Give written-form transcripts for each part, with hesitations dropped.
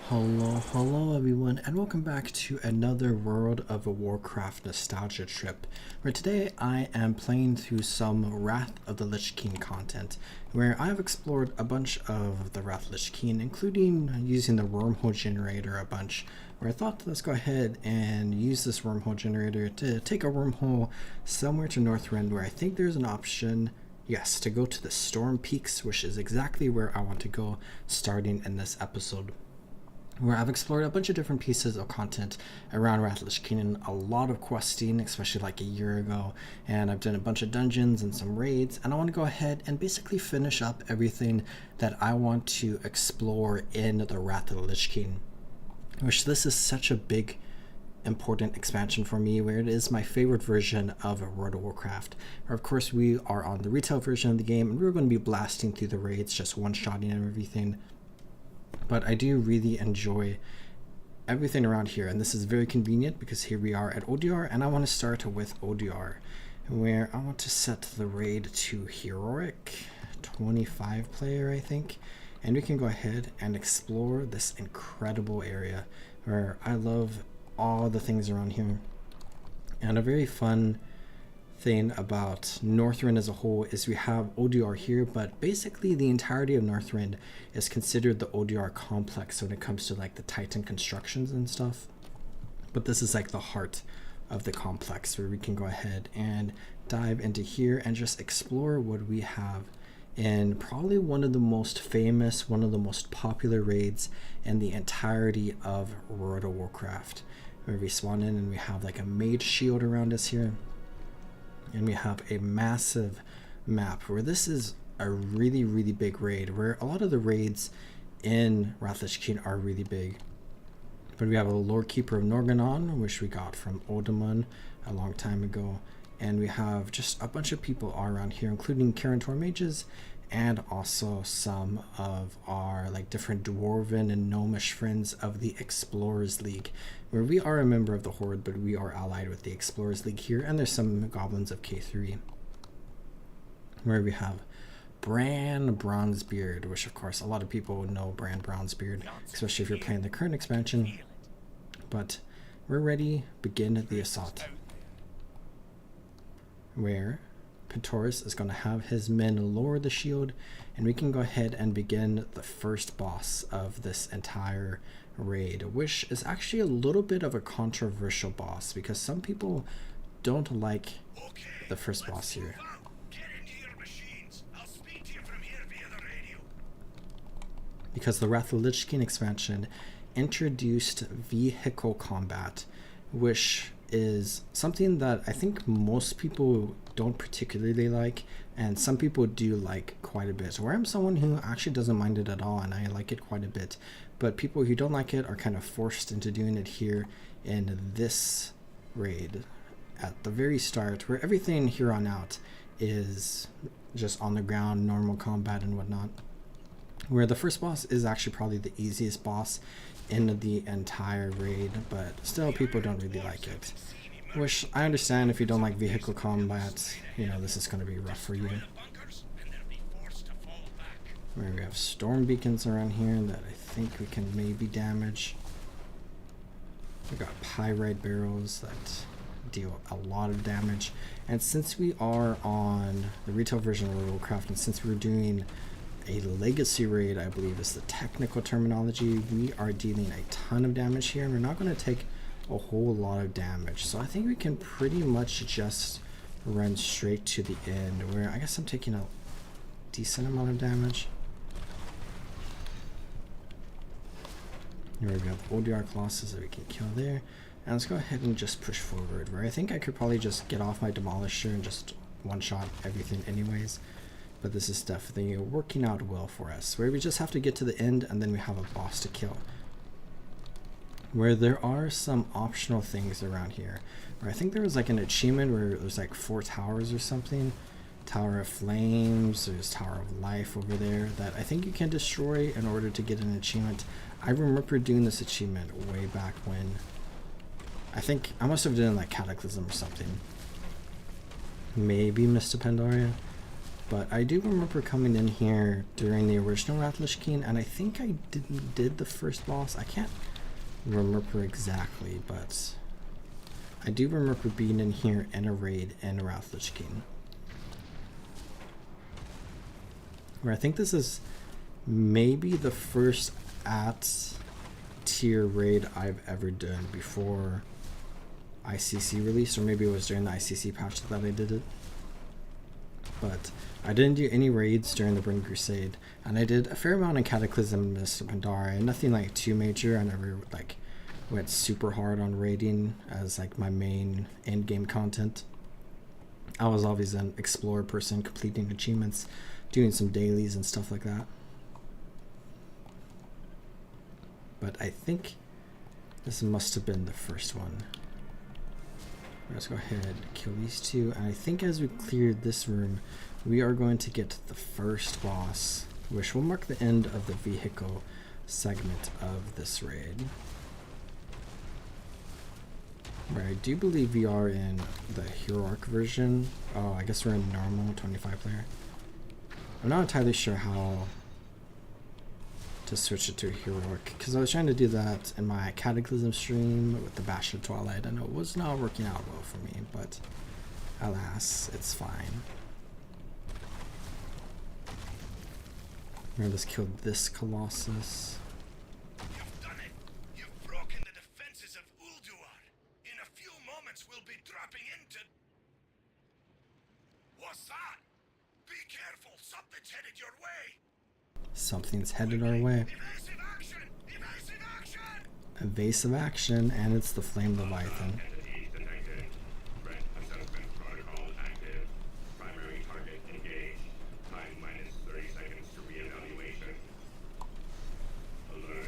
Hello everyone, and welcome back to another World of Warcraft nostalgia trip, where today I am playing through some Wrath of the Lich King content, where I've explored a bunch of the Wrath Lich King, including using the wormhole generator a bunch, where I thought let's go ahead and use this wormhole generator to take a wormhole somewhere to Northrend, where I think there's an option, yes, to go to the Storm Peaks, which is exactly where I want to go starting in this episode, where I've explored a bunch of different pieces of content around Wrath of Lich King and a lot of questing, especially like a year ago, and I've done a bunch of dungeons and some raids, and I want to go ahead and basically finish up everything that I want to explore in the Wrath of the Lich King, which this is such a big important expansion for me, where it is my favorite version of World of Warcraft. Of course, we are on the retail version of the game, and we're going to be blasting through the raids, just one-shotting and everything. But I do really enjoy everything around here, and this is very convenient because here we are at ODR, and I want to start with ODR, where I want to set the raid to Heroic 25 player, I think, and we can go ahead and explore this incredible area where I love all the things around here. And a very fun thing about Northrend as a whole is we have ODR here, but basically the entirety of Northrend is considered the ODR complex when it comes to like the Titan constructions and stuff. But this is like the heart of the complex, where we can go ahead and dive into here and just explore what we have in probably one of the most famous, one of the most popular raids in the entirety of World of Warcraft, where we spawn in and we have like a mage shield around us here. And we have a massive map where this is a really big raid, where a lot of the raids in Wrath of the Lich King are really big. But we have a Lord Keeper of Norgannon, which we got from Odamun a long time ago. And we have just a bunch of people around here, including Karantor mages, and also some of our like different dwarven and gnomish friends of the Explorers League, where we are a member of the Horde, but we are allied with the Explorers League here. And there's some goblins of K3, where we have Bran Bronzebeard, which of course a lot of people know Bran Bronzebeard, especially if you're playing the current expansion. But we're ready, begin the assault, where Pentoris is going to have his men lower the shield, and we can go ahead and begin the first boss of this entire raid, which is actually a little bit of a controversial boss because some people don't like the first boss here. Because the Wrath of the Lich King expansion introduced vehicle combat, which is something that I think most people don't particularly like, and some people do like quite a bit, where I'm someone who actually doesn't mind it at all, and I like it quite a bit. But people who don't like it are kind of forced into doing it here in this raid at the very start, where everything here on out is just on the ground, normal combat and whatnot, where the first boss is actually probably the easiest boss in the entire raid, but still people don't really like it, which I understand. If you don't like vehicle combat, you know, this is going to be rough for you. Where we have storm beacons around here that I think we can maybe damage. We got pyrite barrels that deal a lot of damage, and since we are on the retail version of World of Warcraft, and since we're doing a legacy raid, I believe is the technical terminology, we are dealing a ton of damage here, and we're not going to take a whole lot of damage, so I think we can pretty much just run straight to the end, where I guess I'm taking a decent amount of damage. Here we go, ODR Colossus that we can kill there, and let's go ahead and just push forward, where I think I could probably just get off my Demolisher and just one-shot everything anyways. But this is definitely working out well for us, where we just have to get to the end and then we have a boss to kill. Where there are some optional things around here, where I think there was like an achievement where there's like 4 towers or something. Tower of Flames, there's Tower of Life over there that I think you can destroy in order to get an achievement. I remember doing this achievement way back when. I think I must have done like Cataclysm or something. Maybe Mr. Pandaria. But I do remember coming in here during the original Wrath Lich King, and I think I did the first boss. I can't remember exactly, but I do remember being in here in a raid in Wrath Lich King. Where I think this is maybe the first tier raid I've ever done before ICC release, or maybe it was during the ICC patch that I did it. But I didn't do any raids during the Burning Crusade, and I did a fair amount in Cataclysm and Mist of Pandaria. Nothing like too major. I never like went super hard on raiding as like my main end game content. I was always an explorer person, completing achievements, doing some dailies and stuff like that. But I think this must have been the first one. Let's go ahead and kill these two, and I think as we clear this room, we are going to get to the first boss, which will mark the end of the vehicle segment of this raid. Where I do believe we are in the heroic version. Oh, I guess we're in normal 25 player. I'm not entirely sure how to switch it to heroic, because I was trying to do that in my Cataclysm stream with the Bash of Twilight, and it was not working out well for me, but alas, it's fine. Let's kill this Colossus. You've done it! You've broken the defenses of Ulduar! In a few moments we'll be dropping into... What's that? Be careful! Something's headed your way! Something's headed our way. Evasive action! Evasive action! Evasive action, and it's the Flame Leviathan.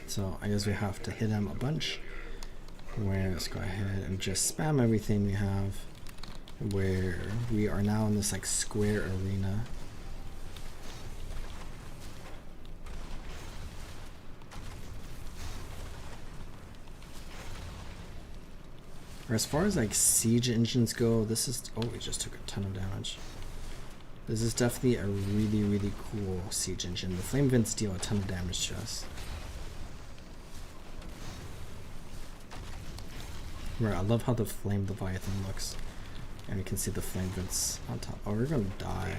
So I guess we have to hit him a bunch. Where let's go ahead and just spam everything we have. Where we are now in this like square arena. As far as like siege engines go, this is, oh, we just took a ton of damage. This is definitely a really, really cool siege engine. The flame vents deal a ton of damage to us. Right, I love how the flame Leviathan looks. And you can see the flame vents on top. Oh, we're gonna die.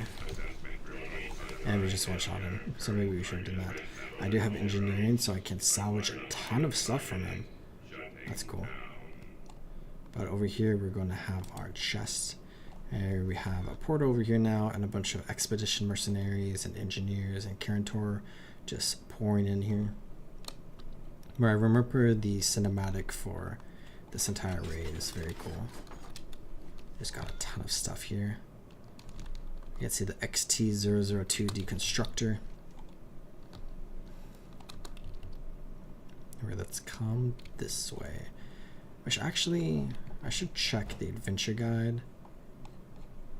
And we just one-shot him, so maybe we should have done that. I do have engineering, so I can salvage a ton of stuff from him. That's cool. But over here, we're going to have our chest. And we have a port over here now, and a bunch of expedition mercenaries and engineers and Karantor just pouring in here. Where I remember the cinematic for this entire raid is very cool. Just got a ton of stuff here. You can see the XT002 deconstructor. Alright, let's come this way. Which actually, I should check the adventure guide.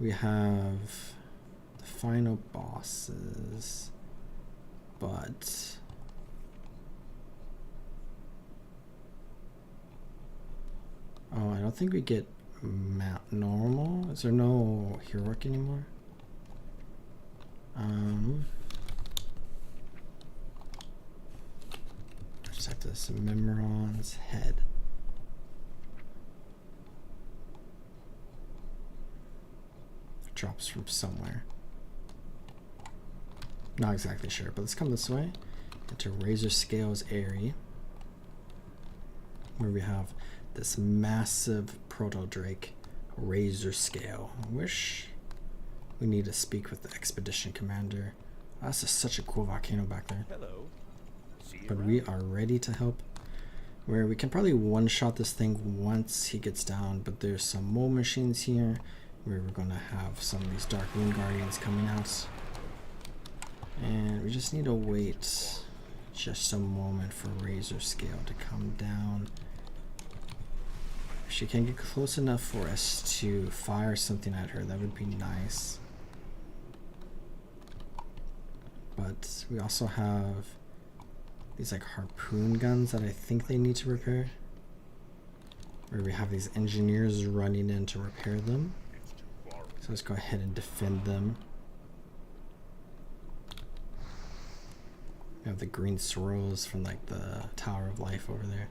We have the final bosses, but oh, I don't think we get normal. Is there no heroic anymore? Just have this Memoron's head. Drops from somewhere. Not exactly sure, but let's come this way into Razor Scales area, where we have this massive Proto Drake Razor Scale. I wish we need to speak with the expedition commander. Oh, that's just such a cool volcano back there. Hello. But we are ready to help. Where we can probably one-shot this thing once he gets down, but there's some mole machines here where we're going to have some of these Dark Moon Guardians coming out. And we just need to wait just a moment for Razor Scale to come down. If she can get close enough for us to fire something at her, that would be nice. But we also have these like harpoon guns that I think they need to repair. Where we have these engineers running in to repair them. So let's go ahead and defend them. We have the green swirls from like the Tower of Life over there.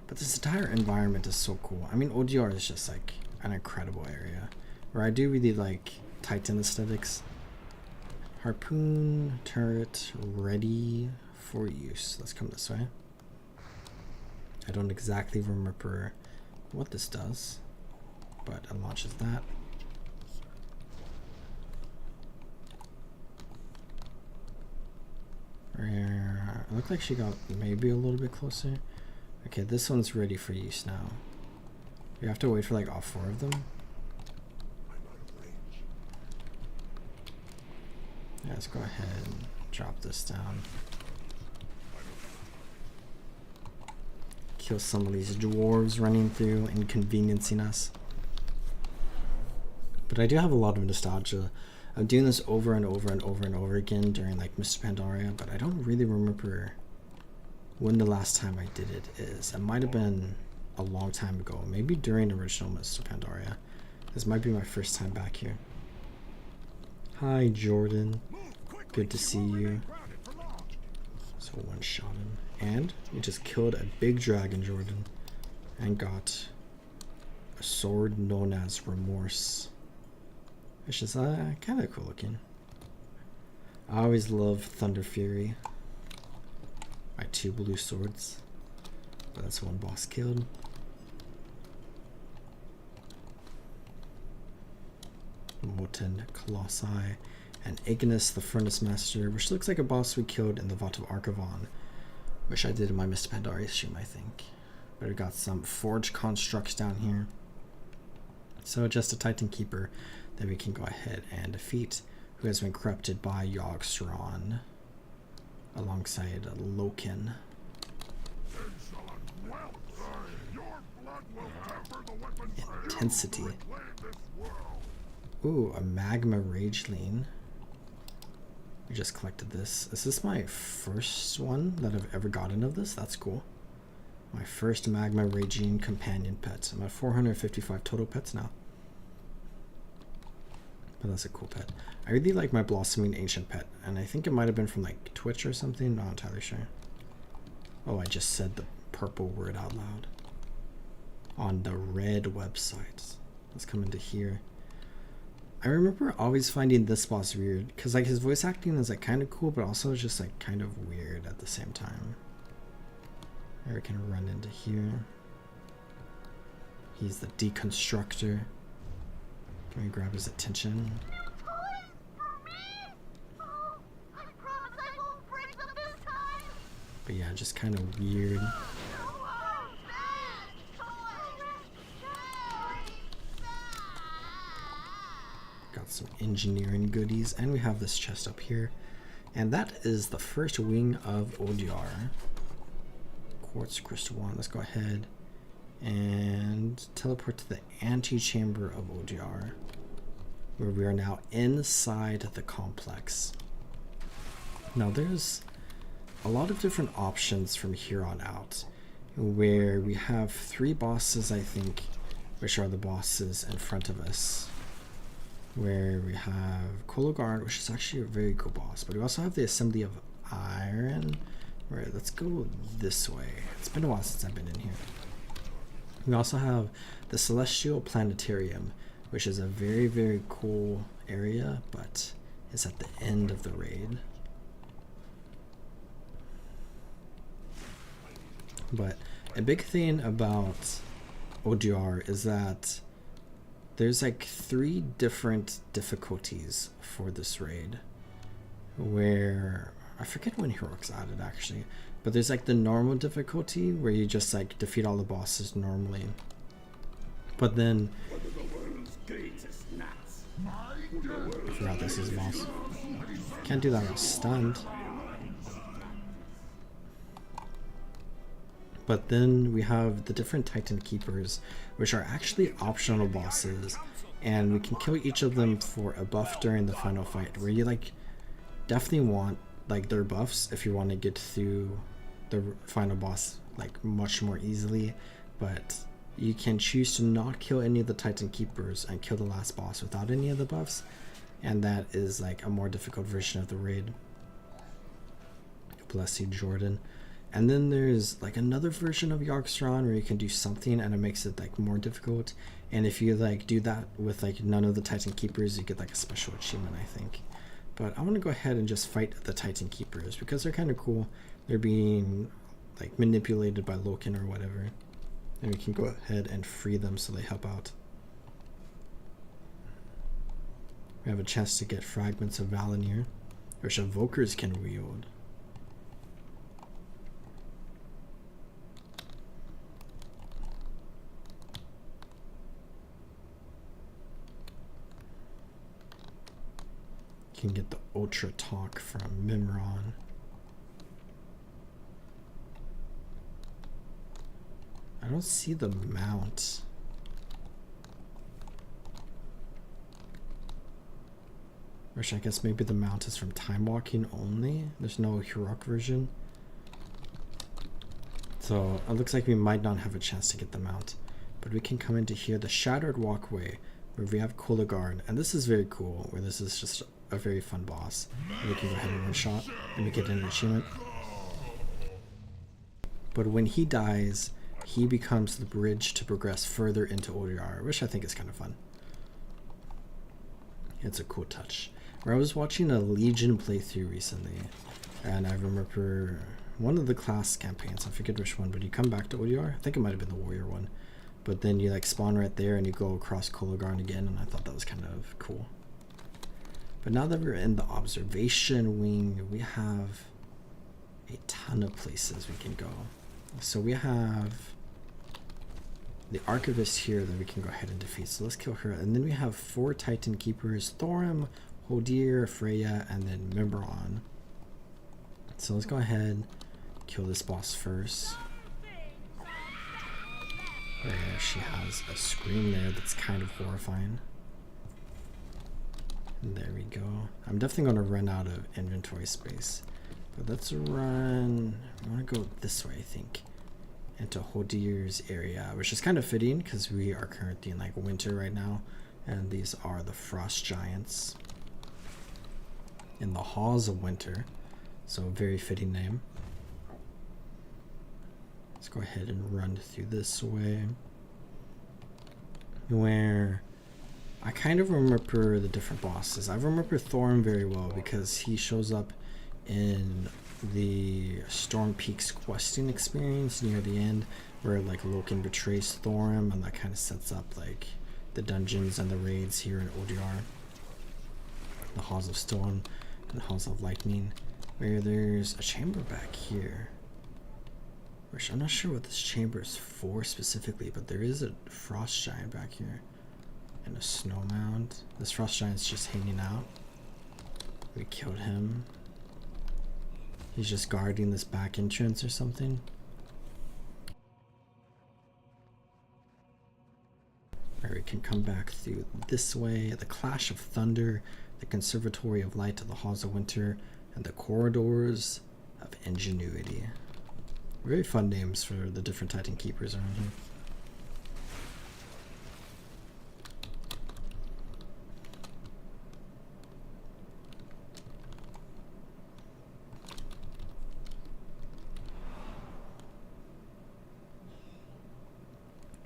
But this entire environment is so cool. I mean, ODR is just like an incredible area where I do really like Titan aesthetics. Harpoon turret ready for use. Let's come this way. I don't exactly remember what this does, but it launches that. It looked like she got maybe a little bit closer. Okay, this one's ready for use now. We have to wait for like all 4 of them. Yeah, let's go ahead and drop this down. Kill some of these dwarves running through, inconveniencing us. But I do have a lot of nostalgia. I'm doing this over and over and over and over again during like Mr. Pandaria, but I don't really remember when the last time I did it is. It might have been a long time ago, maybe during original Mr. Pandaria. This might be my first time back here. Hi Jordan, good to see you. So one shot him, and we just killed a big dragon, Jordan, and got a sword known as Remorse, which is kind of cool looking. I always love Thunder Fury. My 2 blue swords, but that's one boss killed. Molten Colossi and Ignis the Furnace Master, which looks like a boss we killed in the Vault of Archivon, which I did in my Mr. Pandaria stream, I think. But we got some forge constructs down here. So just a Titan Keeper that we can go ahead and defeat, who has been corrupted by Yogg-Saron alongside Loken. Intensity. Ooh, a magma rageling. We just collected this. Is this my first one that I've ever gotten of this? That's cool. My first magma raging companion pet. I'm at 455 total pets now. But that's a cool pet. I really like my blossoming ancient pet, and I think it might have been from like Twitch or something. Not entirely sure. Oh, I just said the purple word out loud. On the red website. Let's come into here. I remember always finding this boss weird, because like his voice acting is like kind of cool, but also just like kind of weird at the same time. Here we can run into here. He's the deconstructor. Can we grab his attention? But yeah, just kind of weird. Got some engineering goodies, and we have this chest up here, and that is the first wing of Odyar. Quartz crystal wand. Let's go ahead and teleport to the antechamber of Odyar, where we are now inside the complex. Now there's a lot of different options from here on out, where we have 3 bosses, I think, which are the bosses in front of us. Where we have Kologard, which is actually a very cool boss, but we also have the Assembly of Iron. Right, let's go this way. It's been a while since I've been in here. We also have the Celestial Planetarium, which is a very, very cool area, but it's at the end of the raid. But a big thing about Odyar is that there's like 3 different difficulties for this raid, where I forget when Heroic's added actually, but there's like the normal difficulty where you just like defeat all the bosses normally, but then I forgot this is a boss. Can't do that while stunned. But then we have the different Titan Keepers, which are actually optional bosses, and we can kill each of them for a buff during the final fight, where you like definitely want like their buffs if you want to get through the final boss like much more easily, but you can choose to not kill any of the Titan Keepers and kill the last boss without any of the buffs, and that is like a more difficult version of the raid. Bless you, Jordan. And then there's like another version of Yargstrand where you can do something and it makes it like more difficult. And if you like do that with like none of the Titan Keepers, you get like a special achievement, I think. But I want to go ahead and just fight the Titan Keepers because they're kind of cool. They're being like manipulated by Loken or whatever. And we can go ahead and free them so they help out. We have a chance to get fragments of Valinir, which evokers can wield. Can get the Ultra Talk from Mimron. I don't see the mount. Which I guess maybe the mount is from Time Walking only. There's no heroic version. So it looks like we might not have a chance to get the mount. But we can come into here, the Shattered Walkway, where we have Kolagard. And this is very cool, where this is just a very fun boss. And we can go ahead and one shot and we get an achievement. But when he dies, he becomes the bridge to progress further into ODR, which I think is kind of fun. It's a cool touch. Where I was watching a Legion playthrough recently, and I remember one of the class campaigns, I forget which one, but you come back to ODR, I think it might have been the Warrior one, but then you like spawn right there and you go across Kolagard again, and I thought that was kind of cool. But now that we're in the observation wing, we have a ton of places we can go. So we have the Archivist here that we can go ahead and defeat. So let's kill her. And then we have 4 Titan Keepers, Thorim, Hodir, Freya, and then Mimron. So let's go ahead, kill this boss first. Where she has a scream there that's kind of horrifying. And there we go. I'm definitely going to run out of inventory space. But let's run... I want to go this way, I think. Into Hodir's area, which is kind of fitting because we are currently in like winter right now. And these are the Frost Giants. In the Halls of Winter. So very fitting name. Let's go ahead and run through this way. Where... I kind of remember the different bosses. I remember Thorim very well because he shows up in the Storm Peaks questing experience near the end where like Loken betrays Thorim, and that kind of sets up like the dungeons and the raids here in ODR. The Halls of Stone and Halls of Lightning, where there's a chamber back here. Which I'm not sure what this chamber is for specifically, but there is a Frost Giant back here. And a snow mound. This Frost Giant's just hanging out. We killed him. He's just guarding this back entrance or something. Or we can come back through this way. The Clash of Thunder, the Conservatory of Light, the Halls of Winter, and the Corridors of Ingenuity. Very fun names for the different Titan Keepers around here.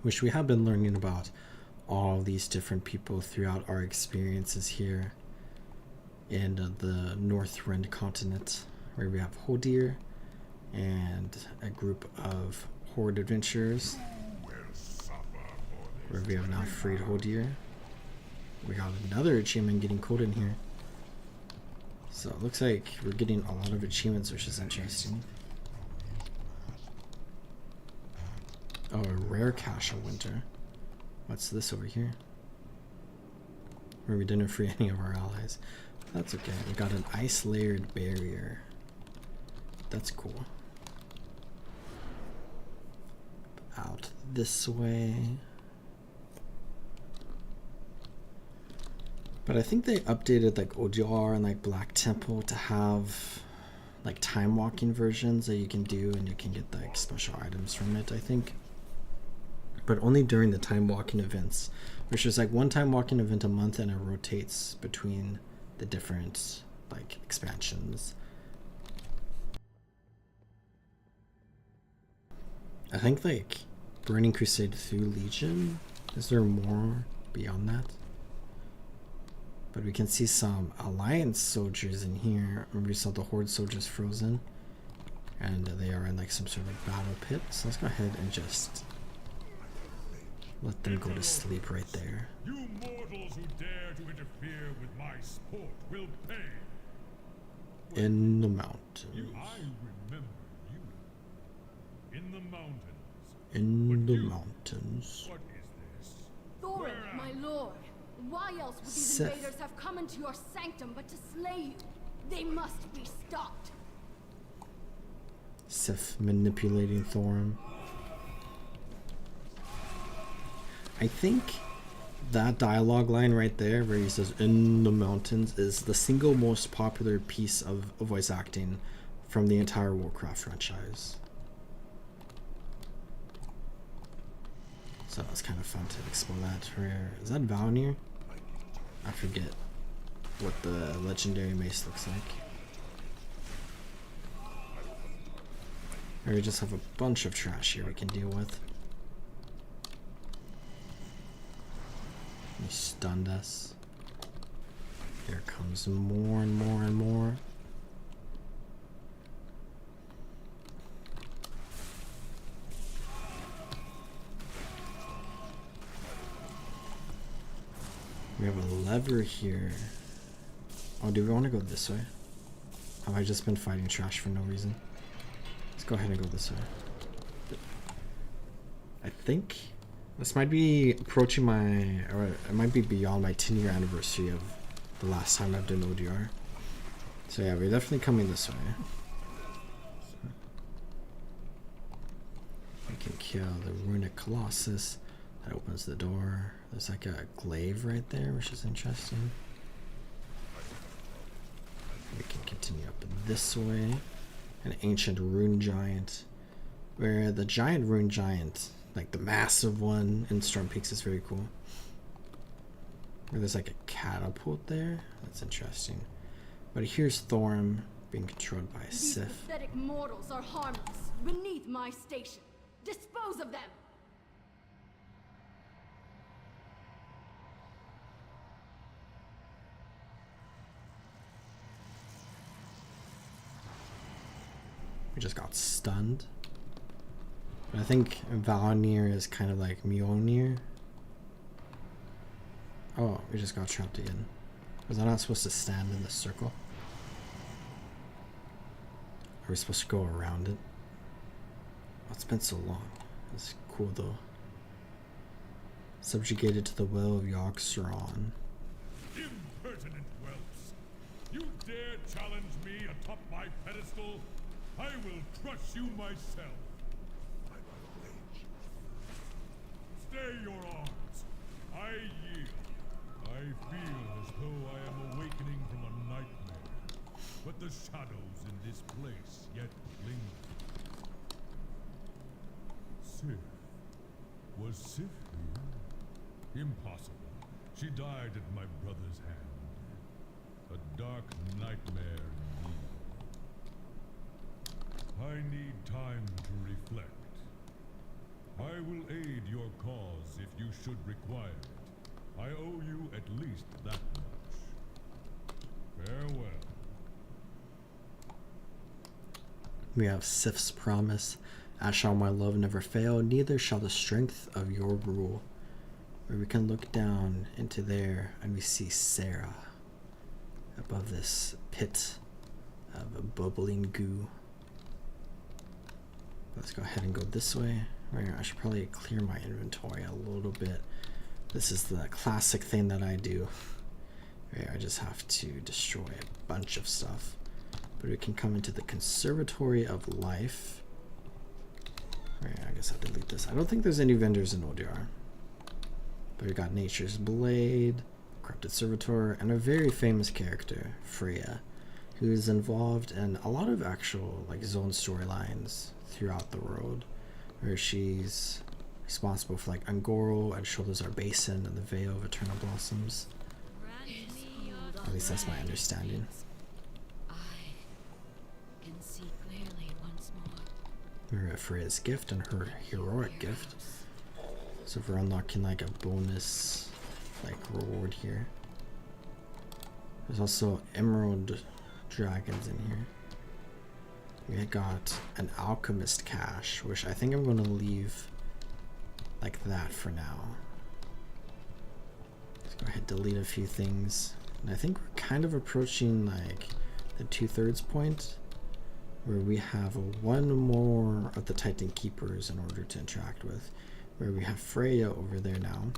Which we have been learning about all these different people throughout our experiences here in the Northrend continent, where we have Hodir and a group of Horde adventurers, where we have now freed Hodir. We got another achievement getting code in here. So it looks like we're getting a lot of achievements, which is interesting. Oh, a rare cache of winter. What's this over here? Where we didn't free any of our allies. That's okay. We got an ice layered barrier. That's cool. Out this way. But I think they updated like ODR and like Black Temple to have like time walking versions that you can do, and you can get like special items from it, I think. But only during the time walking events, which is like one time walking event a month, and it rotates between the different like expansions. I think like Burning Crusade through Legion. Is there more beyond that? But we can see some Alliance soldiers in here. Remember we saw the Horde soldiers frozen. And they are in like some sort of battle pit. So let's go ahead and just let them go to sleep right there. You mortals who dare to interfere with my sport will pay. In the mountains. I remember you. In the mountains. In the mountains. What is this? Thorin, my lord. Why else would these Sith. invaders have come into your sanctum but to slay you? They must be stopped. Sif manipulating Thorin. I think that dialogue line right there where he says in the mountains is the single most popular piece of voice acting from the entire Warcraft franchise. So that was kind of fun to explore that. Where is that Valnir? I forget what the legendary mace looks like. Or we just have a bunch of trash here we can deal with. He stunned us. Here comes more and more and more. We have a lever here. Oh, do we want to go this way? Have I just been fighting trash for no reason? Let's go ahead and go this way. I think this might be approaching my, or it might be beyond my 10-year anniversary of the last time I've done ODR. So yeah, we're definitely coming this way. We can kill the Runic Colossus. That opens the door. There's like a glaive right there, which is interesting. We can continue up this way. An ancient rune giant, where the giant rune giant, like the massive one in Storm Peaks, is very cool. Where there's like a catapult there. That's interesting. But here's Thorin being controlled by a These Sith. pathetic mortals are harmless, beneath my station. Dispose of them! We just got stunned. But I think Valnir is kind of like Mjolnir. Oh, we just got trapped again. Was I not supposed to stand in this circle? Are we supposed to go around it? Oh, it's been so long. It's cool though. Subjugated to the will of Yogg-Saron. Impertinent whelps! You dare challenge me atop my pedestal? I will crush you myself. Stay your arms. I yield. I feel as though I am awakening from a nightmare, but the shadows in this place yet linger. Sif. Was Sif here? Impossible. She died at my brother's hand. A dark nightmare indeed. I need time to reflect. I will aid your cause if you should require it. I owe you at least that much. Farewell. We have Sif's promise. As shall my love never fail, neither shall the strength of your rule. Where we can look down into there and we see Sarah above this pit of a bubbling goo. Let's go ahead and go this way. I should probably clear my inventory a little bit. This is the classic thing that I do. I just have to destroy a bunch of stuff. But we can come into the Conservatory of Life. I guess I'll delete this. I don't think there's any vendors in ODR. But we got Nature's Blade, Corrupted Servitor, and a very famous character, Freya, who is involved in a lot of actual like zone storylines throughout the world, where she's responsible for like Angoro and Shoulders Basin and the Veil of Eternal Blossoms. At least that's my understanding. I can see clearly once more. We're for his gift and her heroic gift. So if we're unlocking like a bonus like reward here. There's also emerald dragons in here. We got an alchemist cache, which I think I'm going to leave like that for now. Let's go ahead and delete a few things. And I think we're kind of approaching like the 2/3 point where we have one more of the Titan Keepers in order to interact with. Where we have Freya over there now.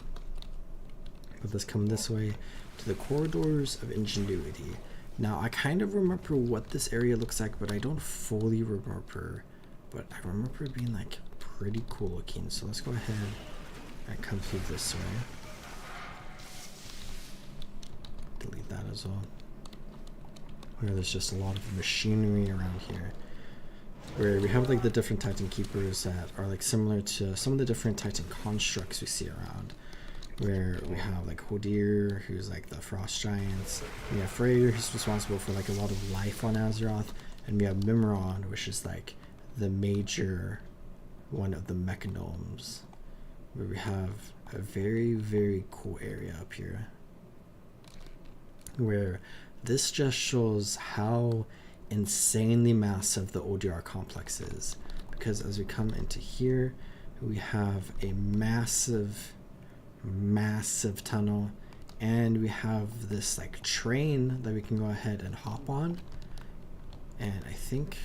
But let's come this way to the Corridors of Ingenuity. Now, I kind of remember what this area looks like, but I don't fully remember. But I remember it being like pretty cool looking. So let's go ahead and come through this way. Delete that as well. Where there's just a lot of machinery around here. Where we have like the different Titan Keepers that are like similar to some of the different Titan constructs we see around. Where we have like Hodir, who's like the Frost Giants. We have Freyr, who's responsible for like a lot of life on Azeroth. And we have Mimron, which is like the major one of the Mechanomes. Where we have a very, very cool area up here. Where this just shows how insanely massive the ODR complex is. Because as we come into here, we have a massive tunnel, and we have this like train that we can go ahead and hop on. And I think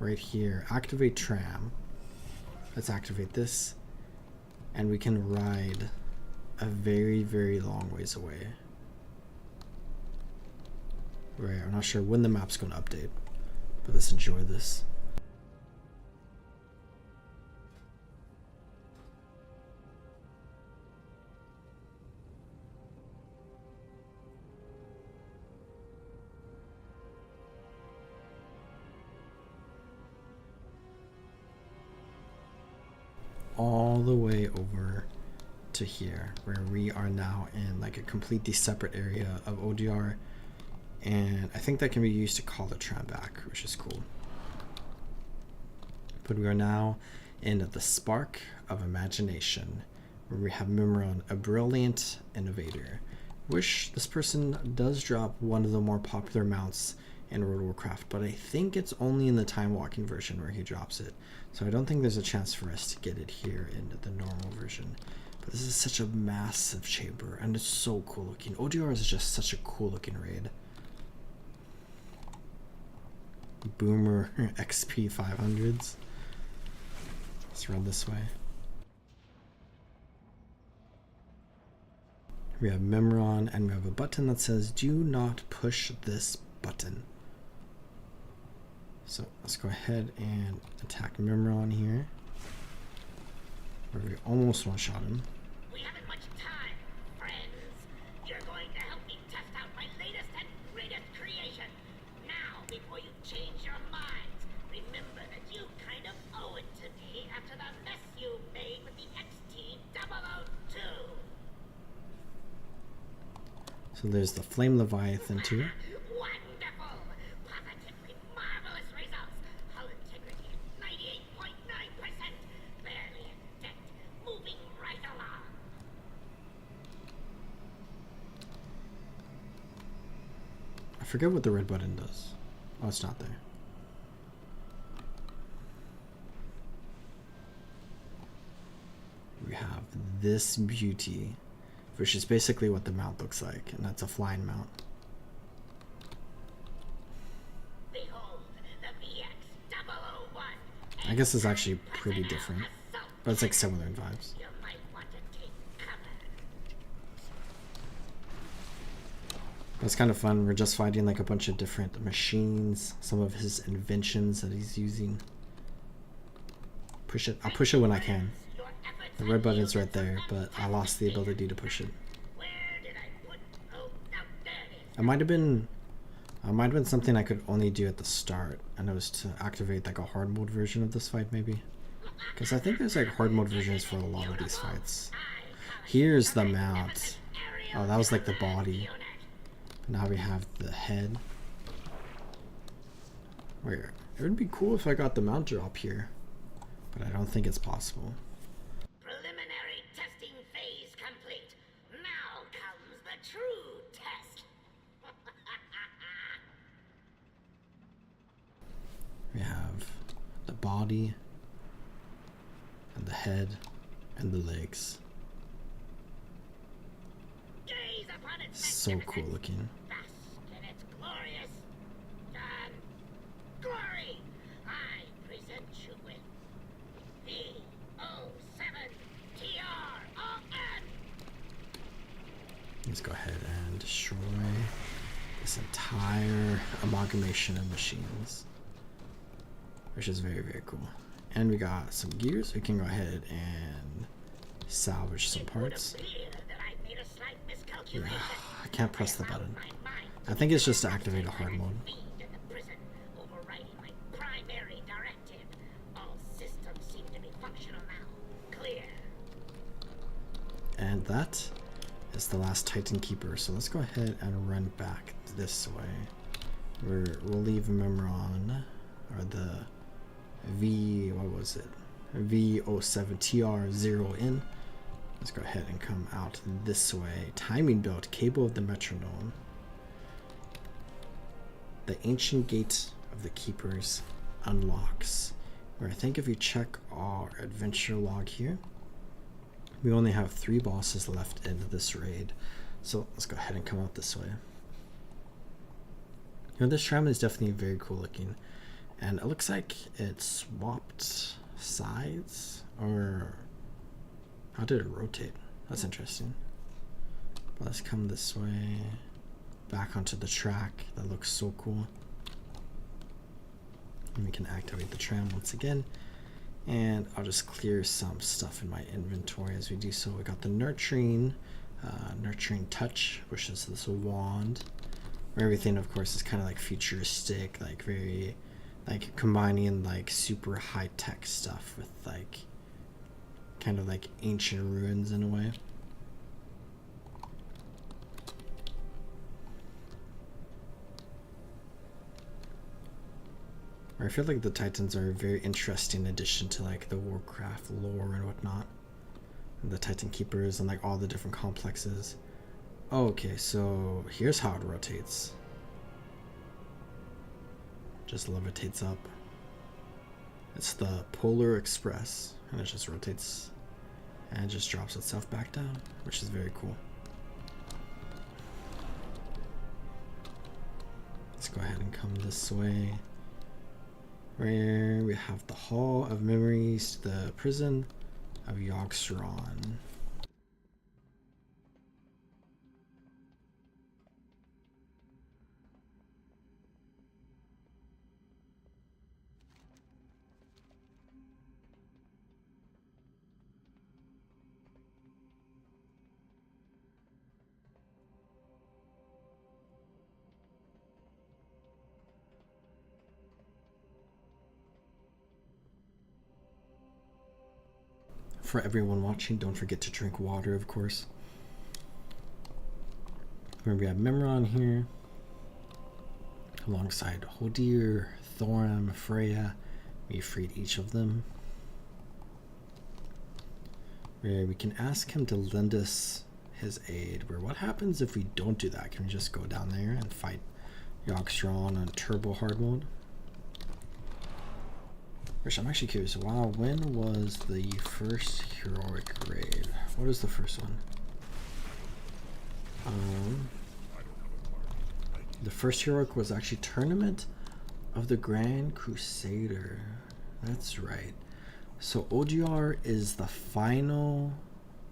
right here, activate tram. Let's activate this, and we can ride a very, very long ways away. Right, I'm not sure when the map's going to update, but let's enjoy this. All the way over to here, where we are now in like a completely separate area of ODR, and I think that can be used to call the tram back, which is cool. But we are now in the Spark of Imagination, where we have Mimron, a brilliant innovator, which this person does drop one of the more popular mounts in World of Warcraft, but I think it's only in the time walking version where he drops it. So I don't think there's a chance for us to get it here in the normal version. But this is such a massive chamber, and it's so cool looking. ODR is just such a cool looking raid. Boomer XP 500s. Let's run this way. We have Mimron, and we have a button that says, "Do not push this button." So let's go ahead and attack Mimron here. Where we almost one-shot him. We haven't much time, friends. You're going to help me test out my latest and greatest creation. Now, before you change your minds, remember that you kind of owe it to me after the mess you made with the XT002. So there's the Flame Leviathan too. Wonderful! Positively marvelous results. Hull integrity at 98.9%. Barely a dent. Moving right along. I forget what the red button does. Oh, it's not there. We have this beauty, which is basically what the mount looks like, and that's a flying mount. Behold, the VX001. I guess it's actually pretty different, but it's like similar in vibes. You might want to take cover. It's kind of fun. We're just fighting like a bunch of different machines, some of his inventions that he's using. Push it. I'll push it when I can. Your efforts The red button's right there, but I lost the ability to push it. Where did I put? Oh, no, there it is. It might have been something I could only do at the start, and it was to activate like a hard mode version of this fight, maybe. Because I think there's like hard mode versions for a lot of these fights. Here's the mount. Oh, that was like the body. Now we have the head. Wait, it would be cool if I got the mount drop here. but I don't think it's possible. Preliminary testing phase complete. Now comes the true test. We have the body, and the head, and the legs. Gaze upon its So cool magnificence. looking. Bask in its glorious glory. I present you with the 07 TRON. Let's go ahead and destroy this entire amalgamation of machines, which is very, very cool. And we got some gears. We can go ahead and salvage some It would parts. appear that I made a slight Yeah, miscalculation. I can't press the button. My mind I think it's just to activate a hard mode. fiend in the prison, overriding my primary directive. All systems seem to be functional now. Clear. And that is the last Titan Keeper. So let's go ahead and run back this way. We'll leave Memron, or the V07TR0 in. Let's go ahead and come out this way. Timing belt, cable of the metronome. The ancient gate of the keepers unlocks. Where I think if you check our adventure log here, we only have 3 bosses left in this raid. So let's go ahead and come out this way. You know, this tram is definitely very cool looking. And it looks like it swapped sides, or how did it rotate? That's interesting. But let's come this way, back onto the track. That looks so cool. And we can activate the tram once again. And I'll just clear some stuff in my inventory as we do so. We got the nurturing touch, which is this wand, where everything, of course, is kind of like futuristic, like very, like combining like super high tech stuff with like kind of like ancient ruins in a way. I feel like the Titans are a very interesting addition to like the Warcraft lore and whatnot. And the Titan Keepers and like all the different complexes. Oh, okay, so here's how it rotates. Just levitates up. It's the Polar Express, and it just rotates and it just drops itself back down, which is very cool. Let's go ahead and come this way, where we have the Hall of Memories, the prison of Yogg-Saron. For everyone watching, don't forget to drink water, of course. Where we have Memron here, alongside Hodir, Thoram, Freya. We freed each of them. Where we can ask him to lend us his aid. Where what happens if we don't do that? Can we just go down there and fight Yogg-Saron on turbo hard mode? Which I'm actually curious. Wow, when was the first heroic raid? What is the first one? The first heroic was actually Tournament of the Grand Crusader. That's right. So OGR is the final.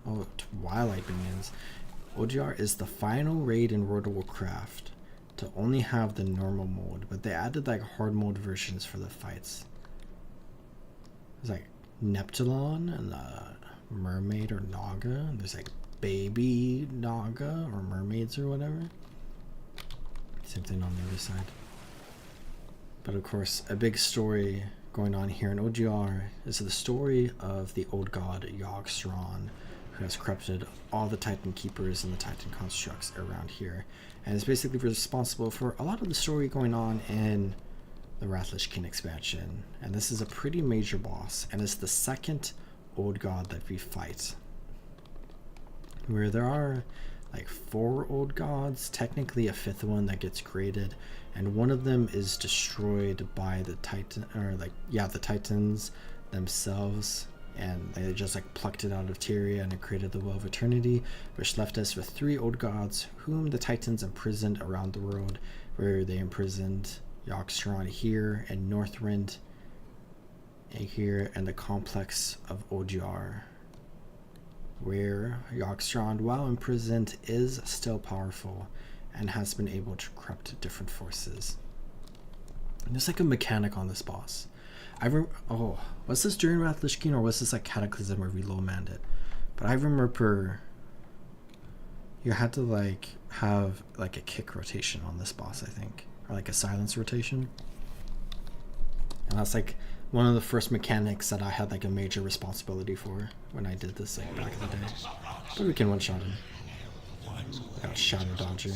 Oh, Twilight Minions. OGR is the final raid in World of Warcraft to only have the normal mode, but they added like hard mode versions for the fights. There's like Neptulon and Mermaid or Naga. And there's like Baby Naga or Mermaids or whatever. Same thing on the other side. But of course, a big story going on here in OGR is the story of the old god Yogg-Saron, who has corrupted all the Titan Keepers and the Titan constructs around here. And is basically responsible for a lot of the story going on in the Wrath Lich King expansion, and this is a pretty major boss, and it's the second old god that we fight. Where there are like 4 old gods, technically a 5th one that gets created, and one of them is destroyed by the the Titans themselves, and they just like plucked it out of Tyria and it created the Well of Eternity, which left us with 3 old gods whom the Titans imprisoned around the world, where they imprisoned Yogg-Saron here in Northrend, and here in the complex of Ojar, where Yogg-Saron, while imprisoned, is still powerful and has been able to corrupt different forces. And there's like a mechanic on this boss. Was this during Wrath Lich King, or was this like Cataclysm where we low manned it? But I remember you had to like have like a kick rotation on this boss, I think, or like a silence rotation. And that's like one of the first mechanics that I had like a major responsibility for when I did this like back in the day. But we can one-shot him. I got Shadow Dodger.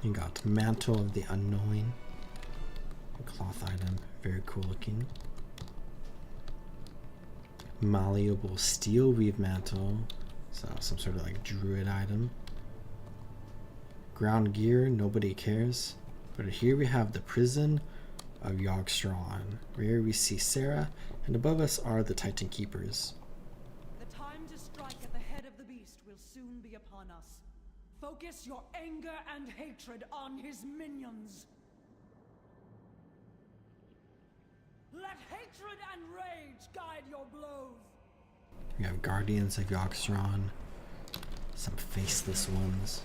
You got Mantle of the Unknowing. Cloth item, very cool looking. Malleable Steel Weave Mantle, so some sort of like druid item. Ground Gear, nobody cares. But here we have the Prison of Yogg-Saron. Here we see Sarah, and above us are the Titan Keepers. The time to strike at the head of the beast will soon be upon us. Focus your anger and hatred on his minions. Let hatred and rage guide your blows. We have Guardians of Yogg-Saron, some faceless ones.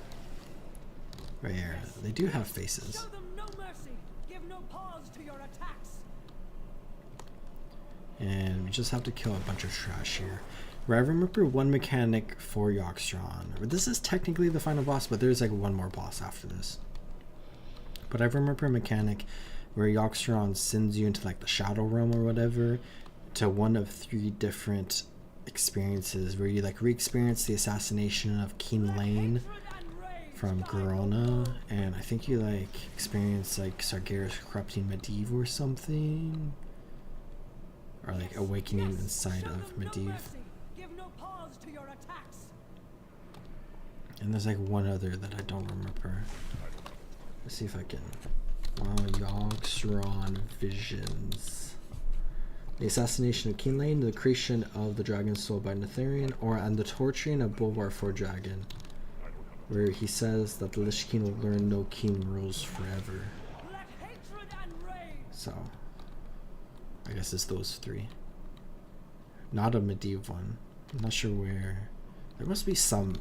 Where they do have faces. Show them no mercy. Give no pause to your attacks. And we just have to kill a bunch of trash here. Where I remember one mechanic for Yogg-Saron. This is technically the final boss, but there's like one more boss after this. But I remember a mechanic where Yogg-Saron sends you into like the Shadow Realm or whatever, to one of 3 different experiences where you like re-experience the assassination of King Lane from Garona, and I think you like experience like Sargeras corrupting Medivh or something, or like awakening inside of Medivh. And there's like one other that I don't remember. Let's see if I can. Yogg-Saron Visions. The assassination of King Lane, the creation of the Dragon's Soul by Netherian, and the torturing of Bulwar 4 Dragon, where he says that the Lich King will learn no king rules forever. So, I guess it's those 3. Not a Medivh one. I'm not sure where. There must be some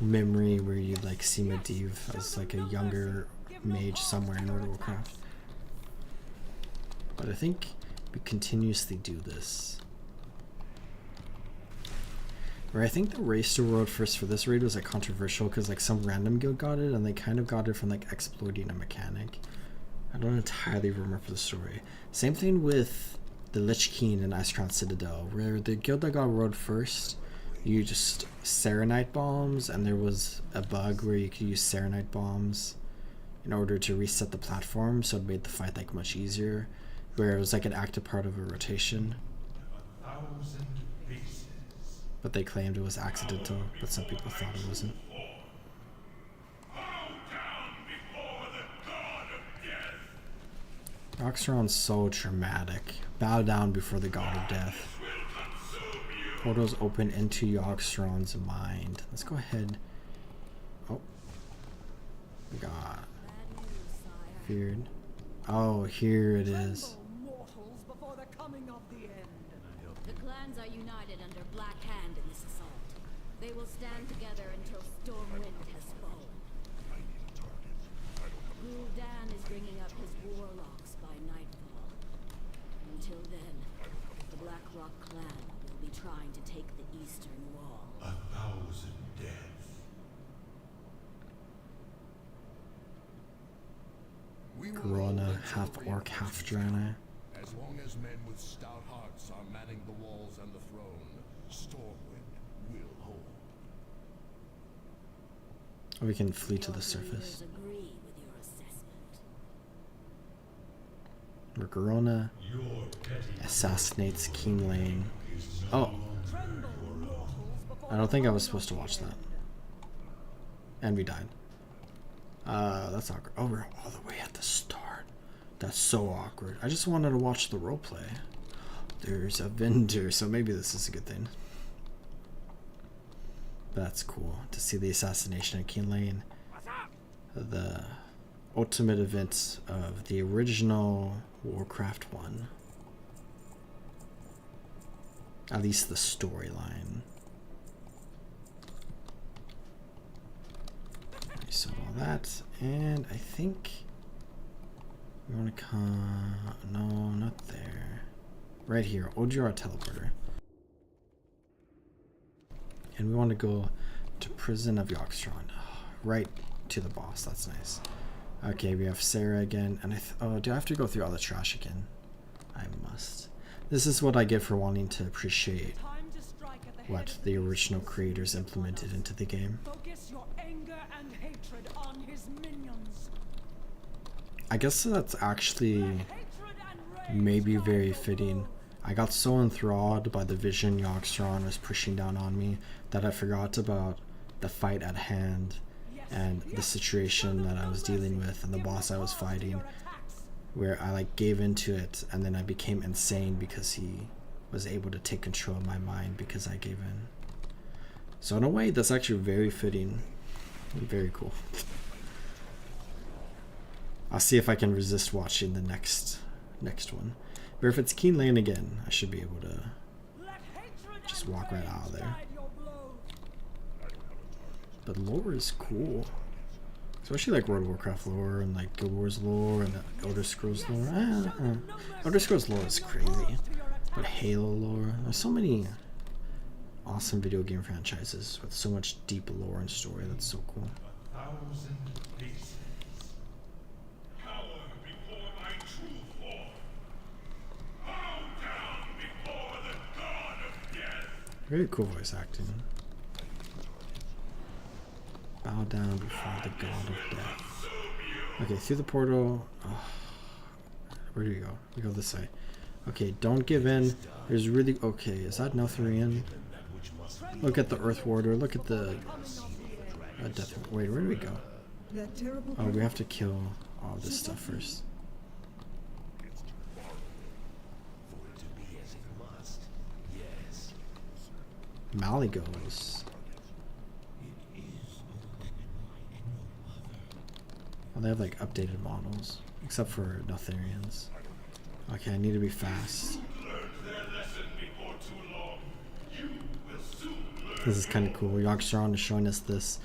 memory where you like see Medivh as like a younger mage somewhere in World of Warcraft. But I think we continuously do this. Where I think the race to World First for this raid was like controversial because like some random guild got it, and they kind of got it from like exploiting a mechanic. I don't entirely remember the story. Same thing with the Lich King in Icecrown Citadel, where the guild that got World First, you just Serenite bombs, and there was a bug where you could use Serenite bombs in order to reset the platform, so it made the fight like much easier, where it was like an active part of a rotation. But they claimed it was accidental, but some people thought it wasn't. Yogg-Saron's so dramatic. Bow down before the god of death. Portals open into Yogg-Saron's mind. Let's go ahead. Oh. We got feared. Oh, here it is. The clans are united under Black Hand in this assault. They will stand together until Stormwind has fallen. Gul'dan is bringing up his warlocks by nightfall. Until then, the Black Rock clan will be trying to take the eastern wall. 1,000 deaths. Corona, half orc, half Drana. As long as men with stout hearts are manning the walls and the throne, Stormwind will hold. Or we can flee to the Your surface. leaders agree with your assessment. Verona assassinates Keen Lane. Oh, Tremble, mortals, before I don't think I was the supposed to dawn of watch the that. end. And we died. That's awkward. Oh, we're all the way at the start. That's so awkward. I just wanted to watch the roleplay. There's a vendor, so maybe this is a good thing. That's cool to see the assassination of Keen Lane. The ultimate event of the original Warcraft 1. At least the storyline. I saw all that, and I think we want to come. No, not there. Right here. Ojiara teleporter. And we want to go to Prison of Yogg-Strand. Right to the boss. That's nice. Okay, we have Sarah again, and oh, do I have to go through all the trash again? I must. This is what I get for wanting to appreciate Time to strike at the head what of the beast original will soon creators be upon implemented us. into the game. Focus your anger and hatred on his minions. I guess that's actually Let hatred and rage maybe guide very your fitting. blow. I got so enthralled by the vision Yogg-Strand was pushing down on me that I forgot about the fight at hand and the situation that I was dealing with and the boss I was fighting, where I like gave into it and then I became insane because he was able to take control of my mind because I gave in. So in a way, that's actually very fitting. Very cool. I'll see if I can resist watching the next one. But if it's Keen Lane again, I should be able to Let hatred just and walk right rage out of there. guide your blow. But lore is cool. Especially like World of Warcraft lore and like Guild Wars lore and the Elder Scrolls lore. Elder Scrolls lore is crazy. But Halo lore. There's so many awesome video game franchises with so much deep lore and story. That's so cool. 1,000 faces. Cower before my true form. Bow down before the god of death. Very cool voice acting. Bow down before the god of death. Okay, through the portal. Oh, where do we go? We go this way. Okay, don't give in. There's really... Okay, is that Neltharion? Look at the Earth Warder. Look at the... Death... Wait, where do we go? That terrible Oh, we have to kill all this stuff first. Maligos. Oh, they have like updated models. Except for Neltharions. Okay, I need to be fast. This is kind of cool. Yogg-Strand is showing us this,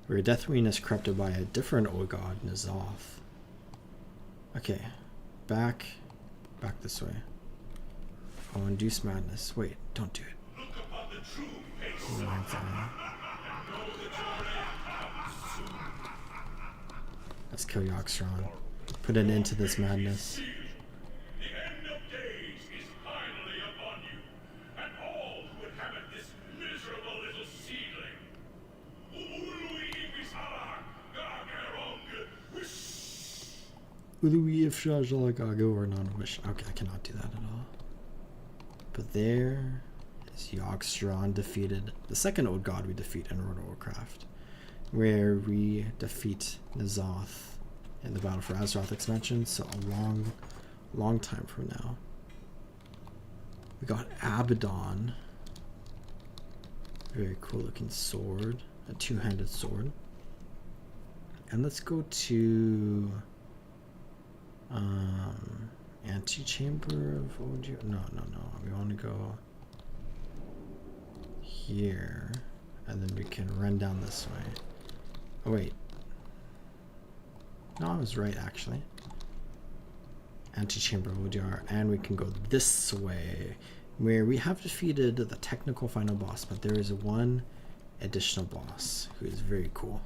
where Deathwing is corrupted by a different old god, N'Zoth. Okay, back this way. Oh, induce madness. Wait, don't do it. Let's kill Yogg-Strand. Put an end to this madness. The end of days is finally upon you, and all who inhabit this miserable little seedling. Uluwi if Shajalaga or non-wish. Okay, I cannot do that at all. But there is Yogg-Strand defeated. The second old god we defeat in World of Warcraft. Where we defeat N'Zoth in the Battle for Azeroth expansion, so a long time from now. We got Abaddon. Very cool looking sword. A two-handed sword. And let's go to Antechamber of Odio. No. We want to go here. And then we can run down this way. Oh wait. No, I was right actually. Antechamber of Odio, and we can go this way, where we have defeated the technical final boss, but there is one additional boss who is very cool.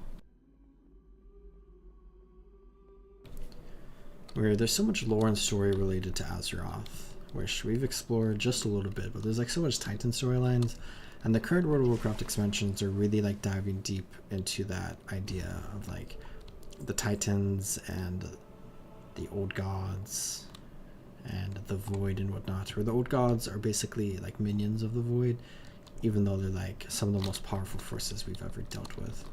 Where there's so much lore and story related to Azeroth, which we've explored just a little bit, but there's like so much Titan storylines. And the current World of Warcraft expansions are really like diving deep into that idea of like the Titans and the old gods and the void and whatnot, where the old gods are basically like minions of the void, even though they're like some of the most powerful forces we've ever dealt with.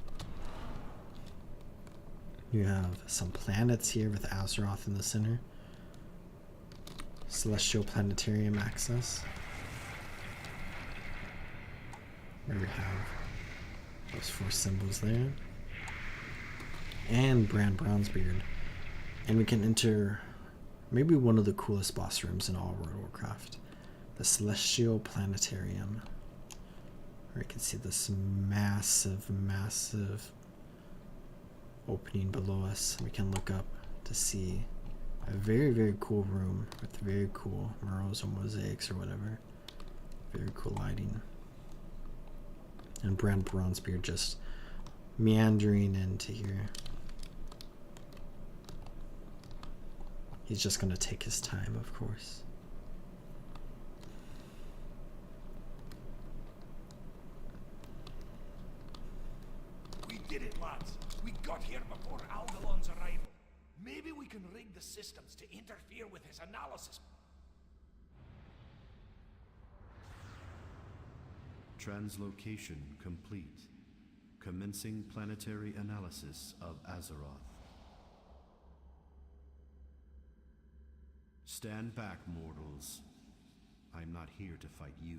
You have some planets here with Azeroth in the center. Celestial Planetarium access, where we have those 4 symbols there. And Brand Bronzebeard. And we can enter maybe one of the coolest boss rooms in all World of Warcraft. The Celestial Planetarium. Where you can see this massive, massive opening below us. We can look up to see a very, very cool room with very cool murals or mosaics or whatever. Very cool lighting. And Brand Bronzebeard just meandering into here. He's just gonna take his time, of course. We did it, lads. We got here before Algalon's arrival. Maybe we can rig the systems to interfere with his analysis. Translocation complete. Commencing planetary analysis of Azeroth. Stand back, mortals. I'm not here to fight you.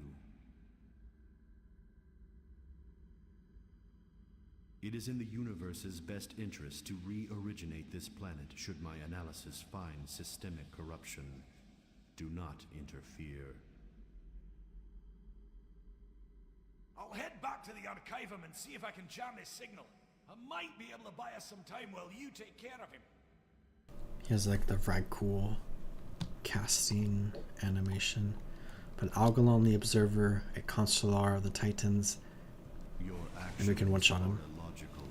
It is in the universe's best interest to re-originate this planet should my analysis find systemic corruption. Do not interfere. I'll head back to the Archivum and see if I can jam his signal. I might be able to buy us some time while you take care of him. He has like the very cool casting animation. But Algalon the Observer, a consular of the Titans, Your and we can one-shot him. are illogical.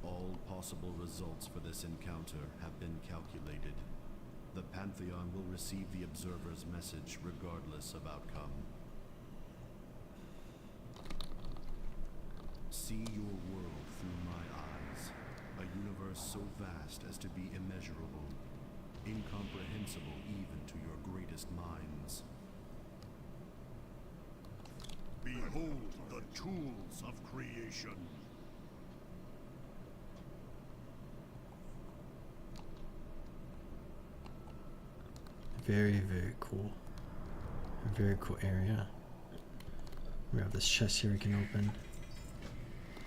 All possible results for this encounter have been calculated. The Pantheon will receive the Observer's message regardless of outcome. See your world through my eyes, a universe so vast as to be immeasurable, incomprehensible even to your greatest minds. Behold the tools of creation. Very, very cool. A very cool area. We have this chest here we can open.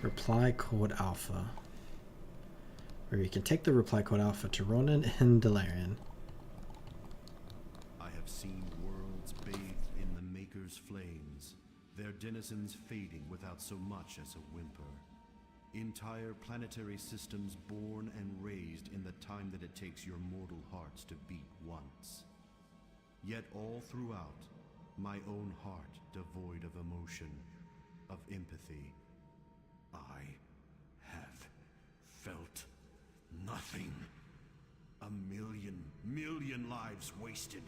Reply code alpha. Where we can take the reply code alpha to Ronan and Delarian. I have seen worlds bathed in the Maker's flames, their denizens fading without so much as a whimper. Entire planetary systems born and raised in the time that it takes your mortal hearts to beat once. Yet all throughout, my own heart devoid of emotion, of empathy. I have felt nothing. A million lives wasted.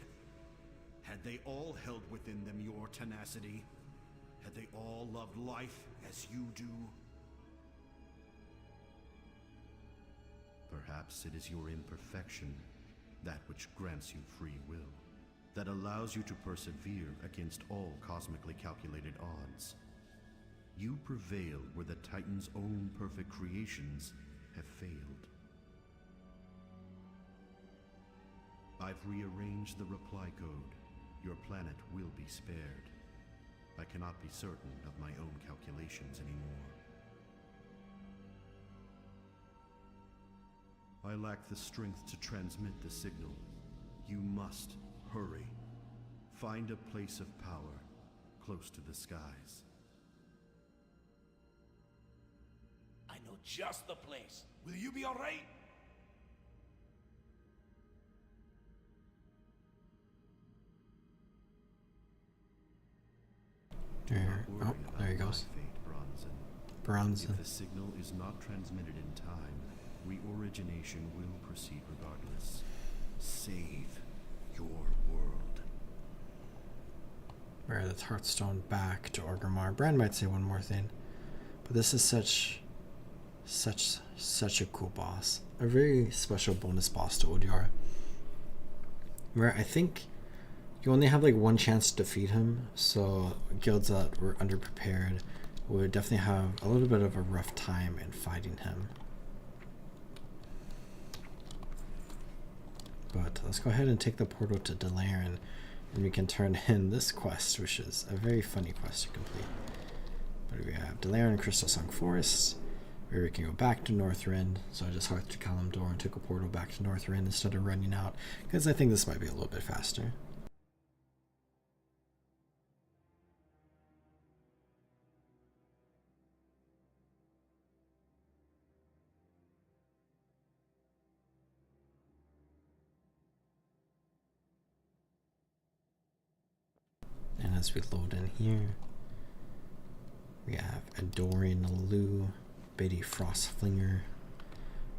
Had they all held within them your tenacity? Had they all loved life as you do? Perhaps it is your imperfection, that which grants you free will, that allows you to persevere against all cosmically calculated odds. You prevailed where the Titan's own perfect creations have failed. I've rearranged the reply code. Your planet will be spared. I cannot be certain of my own calculations anymore. I lack the strength to transmit the signal. You must hurry. Find a place of power, close to the skies. I know just the place. Will you be all right? There, Worry oh, about there he my goes. fate, Bronson. Bronson. If the signal is not transmitted in time, reorigination will proceed regardless. Save your world. Wear the Hearthstone back to Orgrimmar. Brand might say one more thing, but this is such a cool boss. A very special bonus boss to ODR. Where I think you only have like one chance to defeat him, so guilds that were underprepared would definitely have a little bit of a rough time in fighting him. But let's go ahead and take the portal to Delaran, and we can turn in this quest, which is a very funny quest to complete. But we have Delaran Crystal Song Forest, where we can go back to Northrend. So I just hearthed to Kalimdor and took a portal back to Northrend instead of running out, because I think this might be a little bit faster. And as we load in here, we have Adorian Lou, Betty Frostflinger.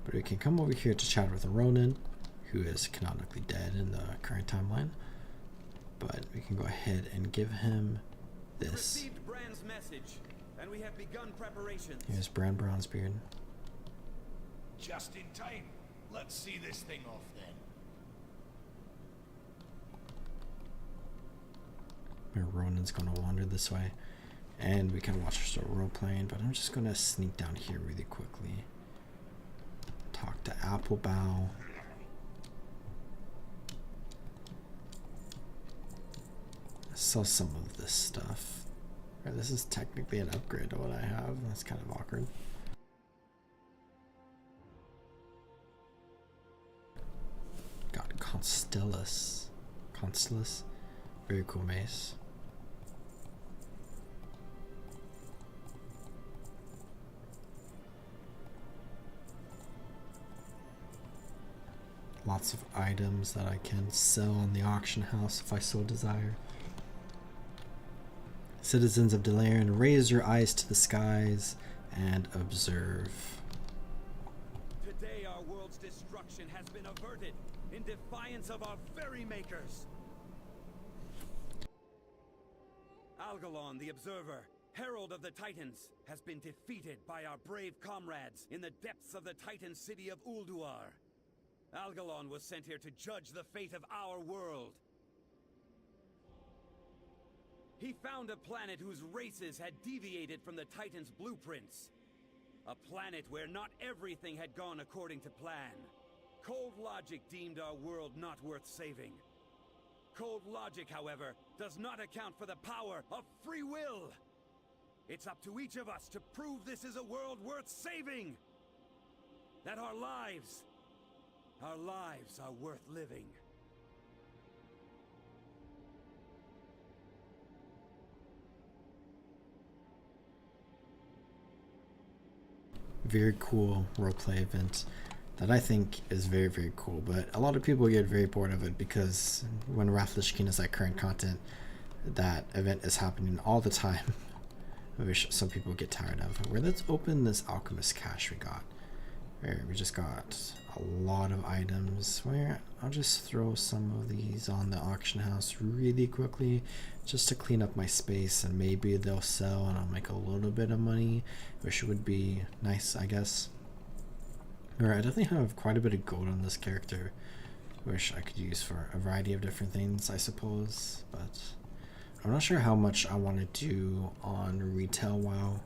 But we can come over here to chat with Ronan, who is canonically dead in the current timeline. But we can go ahead and give him this. Received Brand's message, and we have begun preparations. Here's Bran Bronzebeard. Just in time. Let's see this thing off then. Where Ronan's gonna wander this way. And we can watch her start role playing, but I'm just gonna sneak down here really quickly. Talk to Applebow. Sell some of this stuff. Right, this is technically an upgrade to what I have. That's kind of awkward. Got Constellus. Very cool mace. Lots of items that I can sell on the auction house if I so desire. Citizens of Delaran, raise your eyes to the skies and observe. Today our world's destruction has been averted in defiance of our very makers. Algalon, the Observer, Herald of the Titans, has been defeated by our brave comrades in the depths of the Titan city of Ulduar. Algalon was sent here to judge the fate of our world. He found a planet whose races had deviated from the Titans' blueprints. A planet where not everything had gone according to plan. Cold logic deemed our world not worth saving. Cold logic, however, does not account for the power of free will. It's up to each of us to prove this is a world worth saving. That our lives are worth living. Very cool roleplay event that I think is very, very cool, but a lot of people get very bored of it because when Wrath Lich King is like current content, that event is happening all the time, which some people get tired of. Where let's open this alchemist cache we got. Where we just got a lot of items. Where I'll just throw some of these on the auction house really quickly just to clean up my space, and maybe they'll sell and I'll make a little bit of money, which would be nice, I guess. Or I definitely have quite a bit of gold on this character, which I could use for a variety of different things, I suppose, but I'm not sure how much I want to do on retail WoW.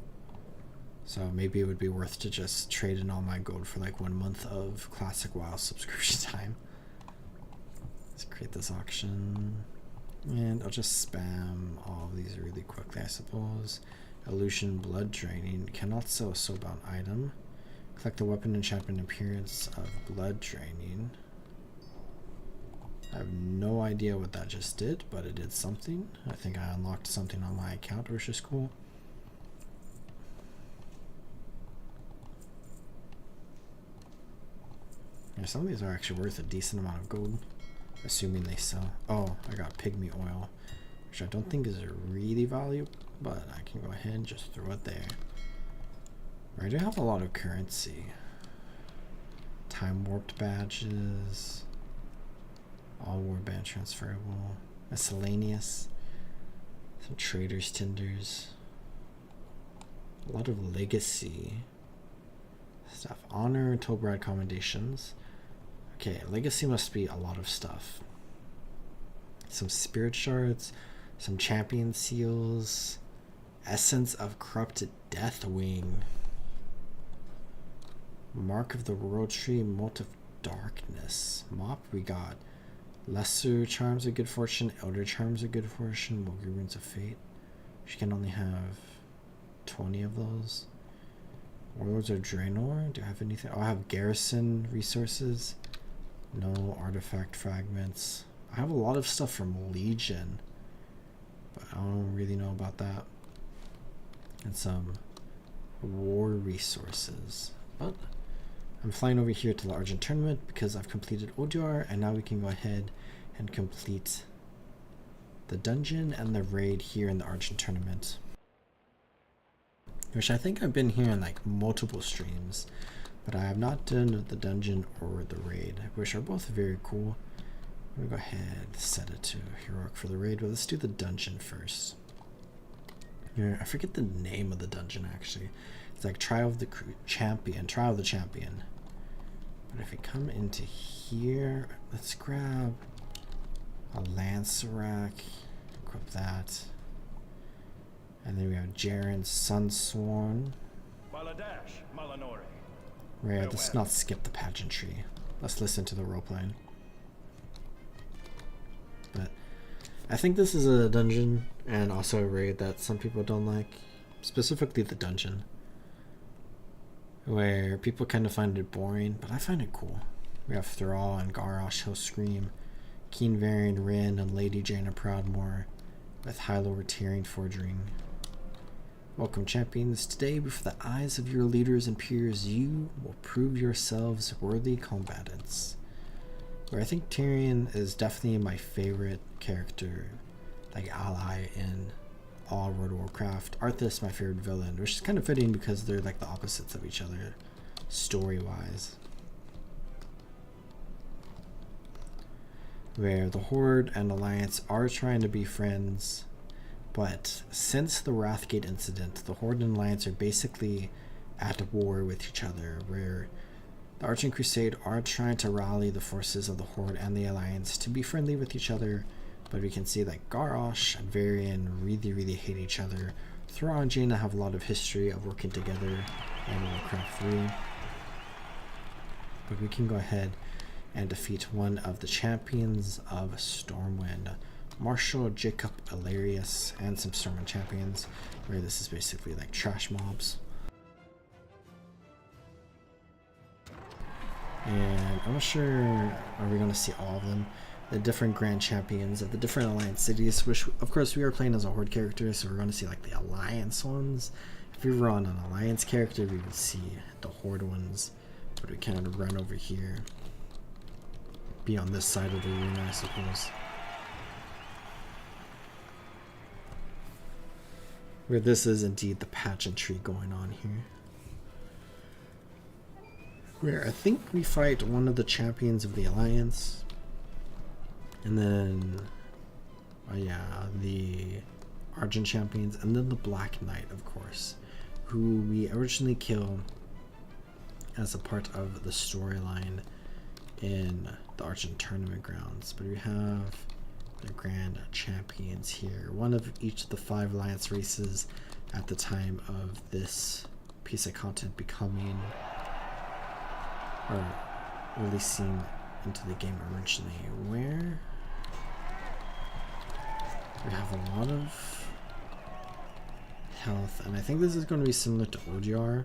So maybe it would be worth to just trade in all my gold for like 1 month of classic WoW subscription time. Let's create this auction. And I'll just spam all of these really quickly, I suppose. Illusion Blood Draining. Cannot sell a soulbound item. Collect the weapon enchantment appearance of Blood Draining. I have no idea what that just did, but it did something. I think I unlocked something on my account, which is cool. Yeah, some of these are actually worth a decent amount of gold, assuming they sell. Oh, I got pygmy oil, which I don't think is really valuable, but I can go ahead and just throw it there. I do have a lot of currency. Time warped badges. All warband transferable. Miscellaneous. Some traders' tenders. A lot of legacy stuff. Honor and Tobrad commendations. Okay, legacy must be a lot of stuff. Some spirit shards, some champion seals, essence of corrupted Deathwing, mark of the world tree, mote of darkness. Mop we got lesser charms of good fortune, elder charms of good fortune, Mulgi runes of fate. She can only have 20 of those. Warlords of Draenor. Do I have anything? Oh, I have garrison resources. No artifact fragments. I have a lot of stuff from Legion, but I don't really know about that. And some war resources. But I'm flying over here to the Argent Tournament because I've completed Odyar, and now we can go ahead and complete the dungeon and the raid here in the Argent Tournament. Which I think I've been here in like multiple streams, but I have not done the dungeon or the raid, which are both very cool. I'm gonna go ahead and set it to heroic for the raid, but let's do the dungeon first. Here, I forget the name of the dungeon actually. It's like Trial of the Champion. But if we come into here, let's grab a Lance rack, equip that. And then we have Jaren's Sunsworn. Baladash, Malanori. Right, let's not skip the pageantry. Let's listen to the roleplaying. But I think this is a dungeon and also a raid that some people don't like. Specifically the dungeon, where people kind of find it boring, but I find it cool. We have Thrall and Garrosh, He'll Scream, Keen Varian, Rin, and Lady Jaina Proudmoore, with High-Lord Tearing Forging. Welcome, champions. Today, before the eyes of your leaders and peers, you will prove yourselves worthy combatants. Where I think Tyrion is definitely my favorite character, like ally in all World of Warcraft. Arthas, my favorite villain, which is kind of fitting because they're like the opposites of each other, story-wise. Where the Horde and Alliance are trying to be friends, but since the Wrathgate incident, the Horde and Alliance are basically at war with each other, where the Arching Crusade are trying to rally the forces of the Horde and the Alliance to be friendly with each other, but we can see that Garrosh and Varian really hate each other. Thrall and Jaina have a lot of history of working together in Warcraft 3. But we can go ahead and defeat one of the champions of Stormwind, Marshal Jacob Ilarius, and some Stormwind champions, where this is basically like trash mobs. And I'm not sure, are we going to see all of them? The different grand champions of the different Alliance cities, which of course we are playing as a Horde character, so we're going to see like the Alliance ones. If we were on an Alliance character, we would see the Horde ones, but we kind of run over here. Be on this side of the arena, I suppose. Where this is indeed the pageantry going on here. Where I think we fight one of the champions of the Alliance. And then, oh yeah, the Argent champions, and then the Black Knight, of course, who we originally kill as a part of the storyline in the Argent Tournament grounds. But we have the Grand Champions here, one of each of the 5 Alliance races at the time of this piece of content becoming, or releasing into the game originally, where we have a lot of health, and I think this is going to be similar to Odyar,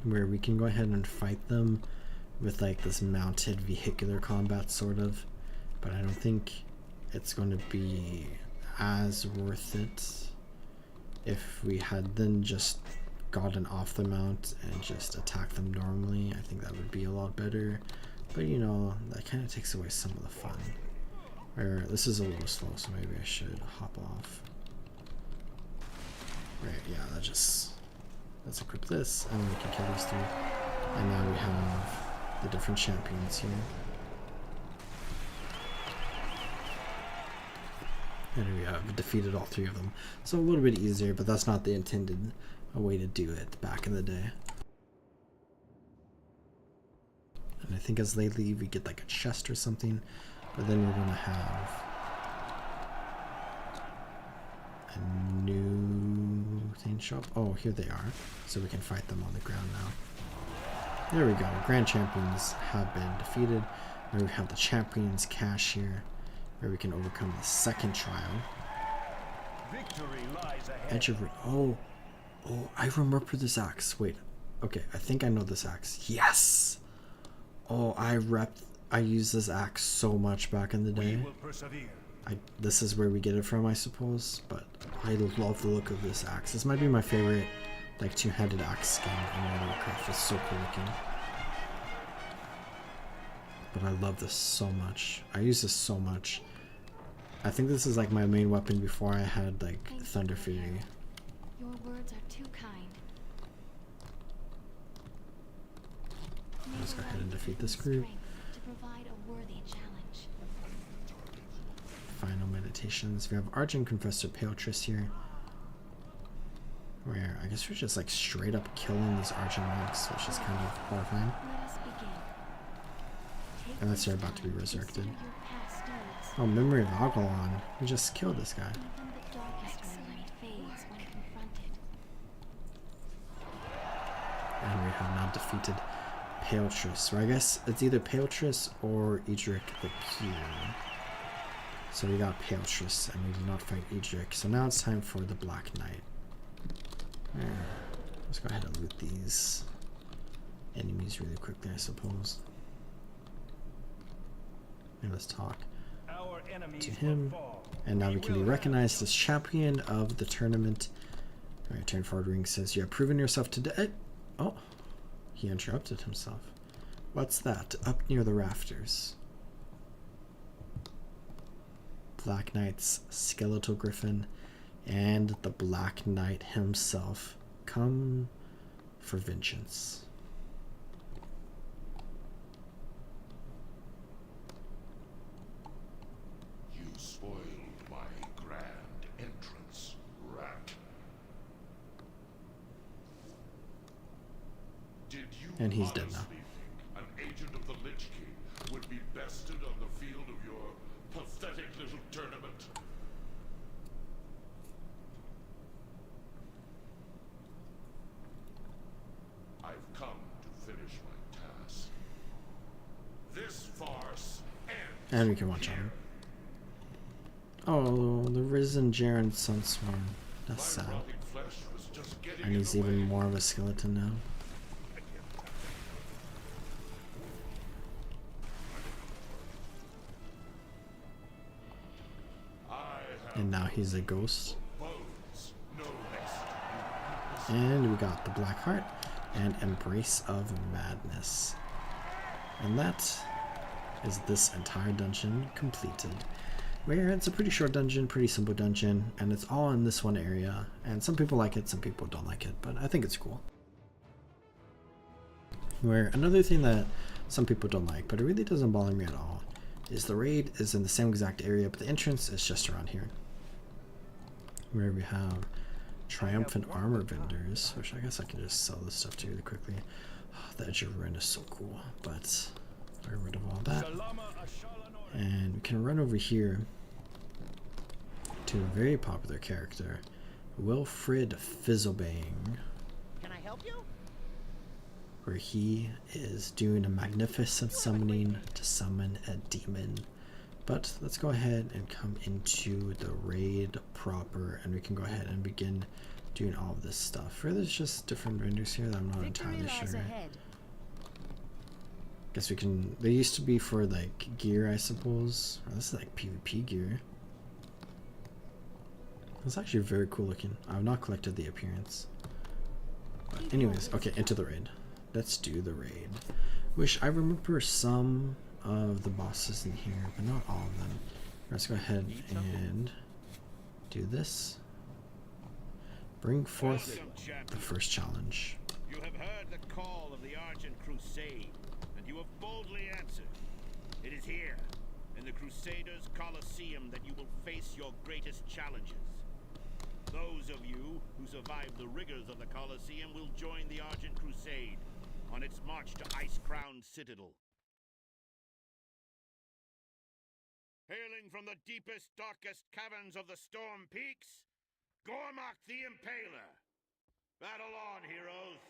where we can go ahead and fight them with like this mounted vehicular combat sort of, but I don't think it's going to be as worth it if we had then just gotten off the mount and just attack them normally. I think that would be a lot better, but you know, that kind of takes away some of the fun. Or this is a little slow, so maybe I should hop off. Right, yeah, let's equip this, and then we can kill these 3. And now we have the different champions here. And we have defeated all 3 of them. So a little bit easier, but that's not the intended way to do it back in the day. And I think as they leave, we get like a chest or something. But then we're going to have a new thing show up. Oh, here they are. So we can fight them on the ground now. There we go. Grand Champions have been defeated. Now we have the Champions Cache here, where we can overcome the second trial. Victory lies ahead. Edge of... Oh, I remember this axe. Wait. Okay, I think I know this axe. Yes! Oh, I used this axe so much back in the day. We will persevere. This is where we get it from, I suppose. But I love the look of this axe. This might be my favorite, like, two-handed axe skin in World of Warcraft. It's so cool looking. But I love this so much. I use this so much. I think this is like my main weapon before I had like Thunder Fury. Your words are too kind. Let's go ahead and defeat this group. To provide a worthy challenge. Final meditations. We have Argent Confessor Paletress here. Where I guess we're just like straight up killing these Argent monks, which is kind of horrifying. Let us begin. Unless they're about to be resurrected. Consider your past deeds. Oh, Memory of Algalon. We just killed this guy. Even the darkest memory fades when confronted. And we have now defeated Paletress. Or I guess it's either Paletress or Edric the Pure. So we got Paletress and we did not fight Edric. So now it's time for the Black Knight. Let's go ahead and loot these enemies really quickly, I suppose. And let's talk to him. And now we can be recognized as champion of the tournament. Alright, turn forward ring says, you have proven yourself to Oh, he interrupted himself. What's that? Up near the rafters. Black Knight's skeletal griffin and the Black Knight himself come for vengeance. You spoiled my grand entrance, rat. Did you And he's dead now. honestly think an agent of the Lich King would be bested on the field of your pathetic little tournament? I've come to finish my task. This farce ends. And we can watch him. Oh, the risen Jaren Sunsworn. That's sad. My rotting flesh was just getting And in he's the even way. more of a skeleton now. I have And now he's a ghost. bones, no rest. And we got the Black Heart and Embrace of Madness. And that is this entire dungeon completed. Where it's a pretty short dungeon, pretty simple dungeon, and it's all in this one area. And some people like it, some people don't like it, but I think it's cool. Where another thing that some people don't like, but it really doesn't bother me at all, is the raid is in the same exact area, but the entrance is just around here. Where we have triumphant armor vendors, which I guess I can just sell this stuff to really quickly. Oh, the Edge of Ruin is so cool, but get rid of all that. And we can run over here to a very popular character, Wilfred Fizzlebang, Can I help you? where he is doing a magnificent summoning to summon a demon. But let's go ahead and come into the raid proper, and we can go ahead and begin doing all of this stuff. Where there's just different vendors here that I'm not entirely sure. Guess we can. They used to be for like gear, I suppose. Oh, this is like PvP gear. It's actually very cool looking. I've not collected the appearance. But anyways, okay, into the raid. Let's do the raid. Wish I remember some of the bosses in here, but not all of them. Let's go ahead and do this. Bring forth the first challenge. You have heard the call of the Argent Crusade, and you have boldly answered. It is here. in the Crusaders' Colosseum that you will face your greatest challenges. Those of you who survive the rigors of the Colosseum will join the Argent Crusade on its march to Ice-Crowned Citadel. Hailing from the deepest, darkest caverns of the Storm Peaks, Gormak the Impaler. Battle on, heroes!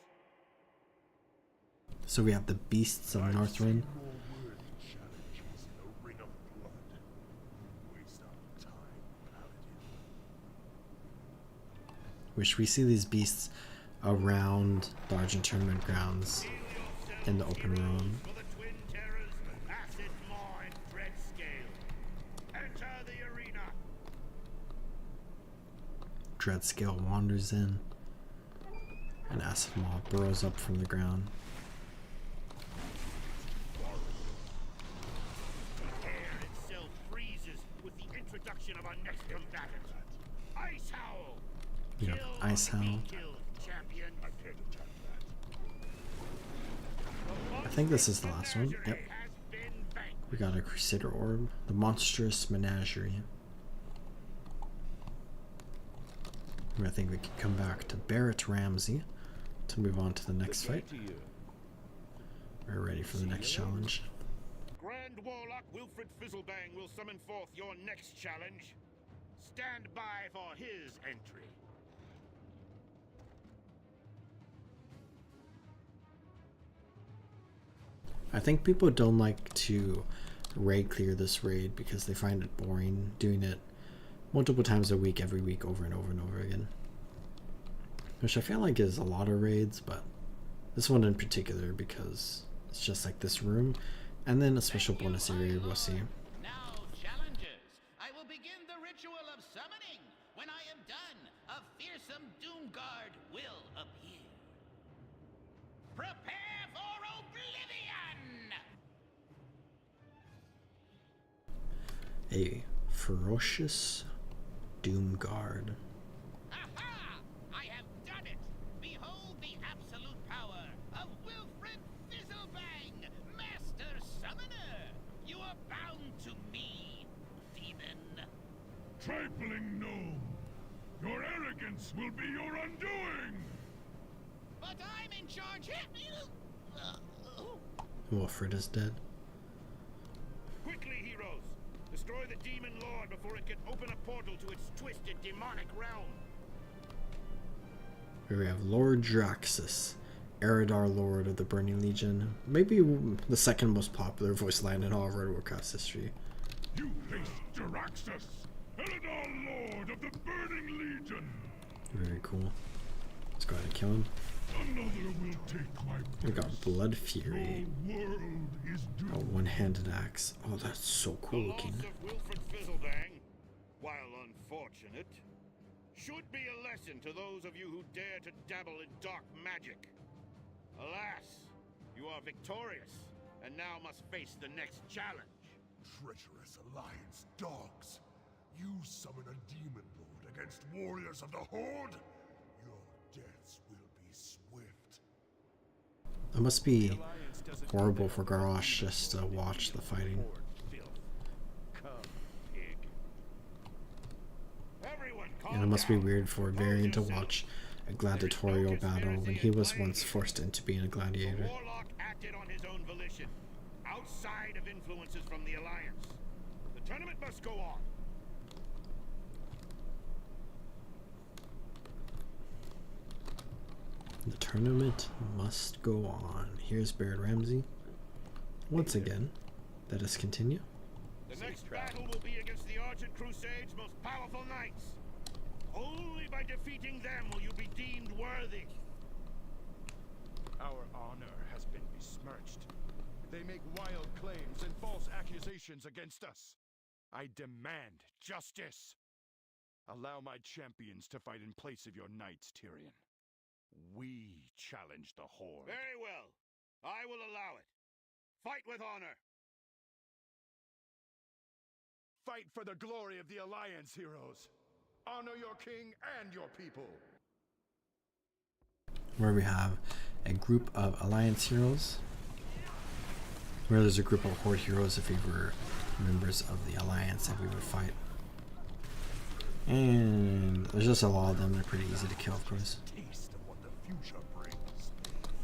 So we have the Beasts of Northrend. Which we see these beasts around the Argent Tournament grounds in the open room. Dreadscale wanders in, and Acid Maw burrows up from the ground. The air itself freezes with the introduction of our next combatant, Ice Howl. You have Ice Howl. I think this is the last one. Yep. We got a Crusader Orb, the Monstrous Menagerie. I think we can come back to Barrett Ramsey to move on to the next fight. We're ready for the next challenge. Grand Warlock Wilfred Fizzlebang will summon forth your next challenge. Stand by for his entry. I think people don't like to raid clear this raid because they find it boring doing it multiple times a week, every week, over and over and over again. Which I feel like is a lot of raids, but this one in particular because it's just like this room and then a special bonus area we'll see. Now, challengers, I will begin the ritual of summoning. When I am done, a fearsome Doom Guard will appear. Prepare for oblivion! A ferocious Doom Guard. Aha! I have done it! Behold the absolute power of Wilfred Fizzlebang, Master Summoner! You are bound to me, demon. Trifling gnome! Your arrogance will be your undoing! But I'm in charge here! Wilfred is dead. Quickly, heroes! Destroy the Demon Lord before it can open a portal to its twisted demonic realm. Here we have Lord Draxus, Eridar Lord of the Burning Legion. Maybe the second most popular voice line in all of World of Warcraft's history. You face Jaraxxus, Eridar Lord of the Burning Legion! Very cool. Let's go ahead and kill him. Another will take my place. We got Blood Fury. Your world is A doomed. one-handed axe. Oh, that's so cool The loss looking. of Wilfred Fizzlebang, while unfortunate, should be a lesson to those of you who dare to dabble in dark magic. Alas, you are victorious, and now must face the next challenge. Treacherous Alliance dogs. You summon a demon lord against warriors of the Horde? Your deaths will be swift. It must be horrible for Garrosh just to watch the fighting. And it must be weird for Varian to watch a gladiatorial battle when he was once forced into being a gladiator. The Warlock acted on his own volition, outside of influences from the Alliance. The tournament must go on. The tournament must go on. Here's Barrett Ramsey. Once again, let us continue. The next battle will be against the Argent Crusade's most powerful knights. Only by defeating them will you be deemed worthy. Our honor has been besmirched. They make wild claims and false accusations against us. I demand justice. Allow my champions to fight in place of your knights, Tyrion. We challenge the Horde. Very well. I will allow it. Fight with honor. Fight for the glory of the Alliance, heroes. Honor your king and your people. Where we have a group of Alliance heroes. Where there's a group of Horde heroes if we were members of the Alliance that we would fight. And there's just a lot of them. They're pretty easy to kill, of course. Taste of what the future brings.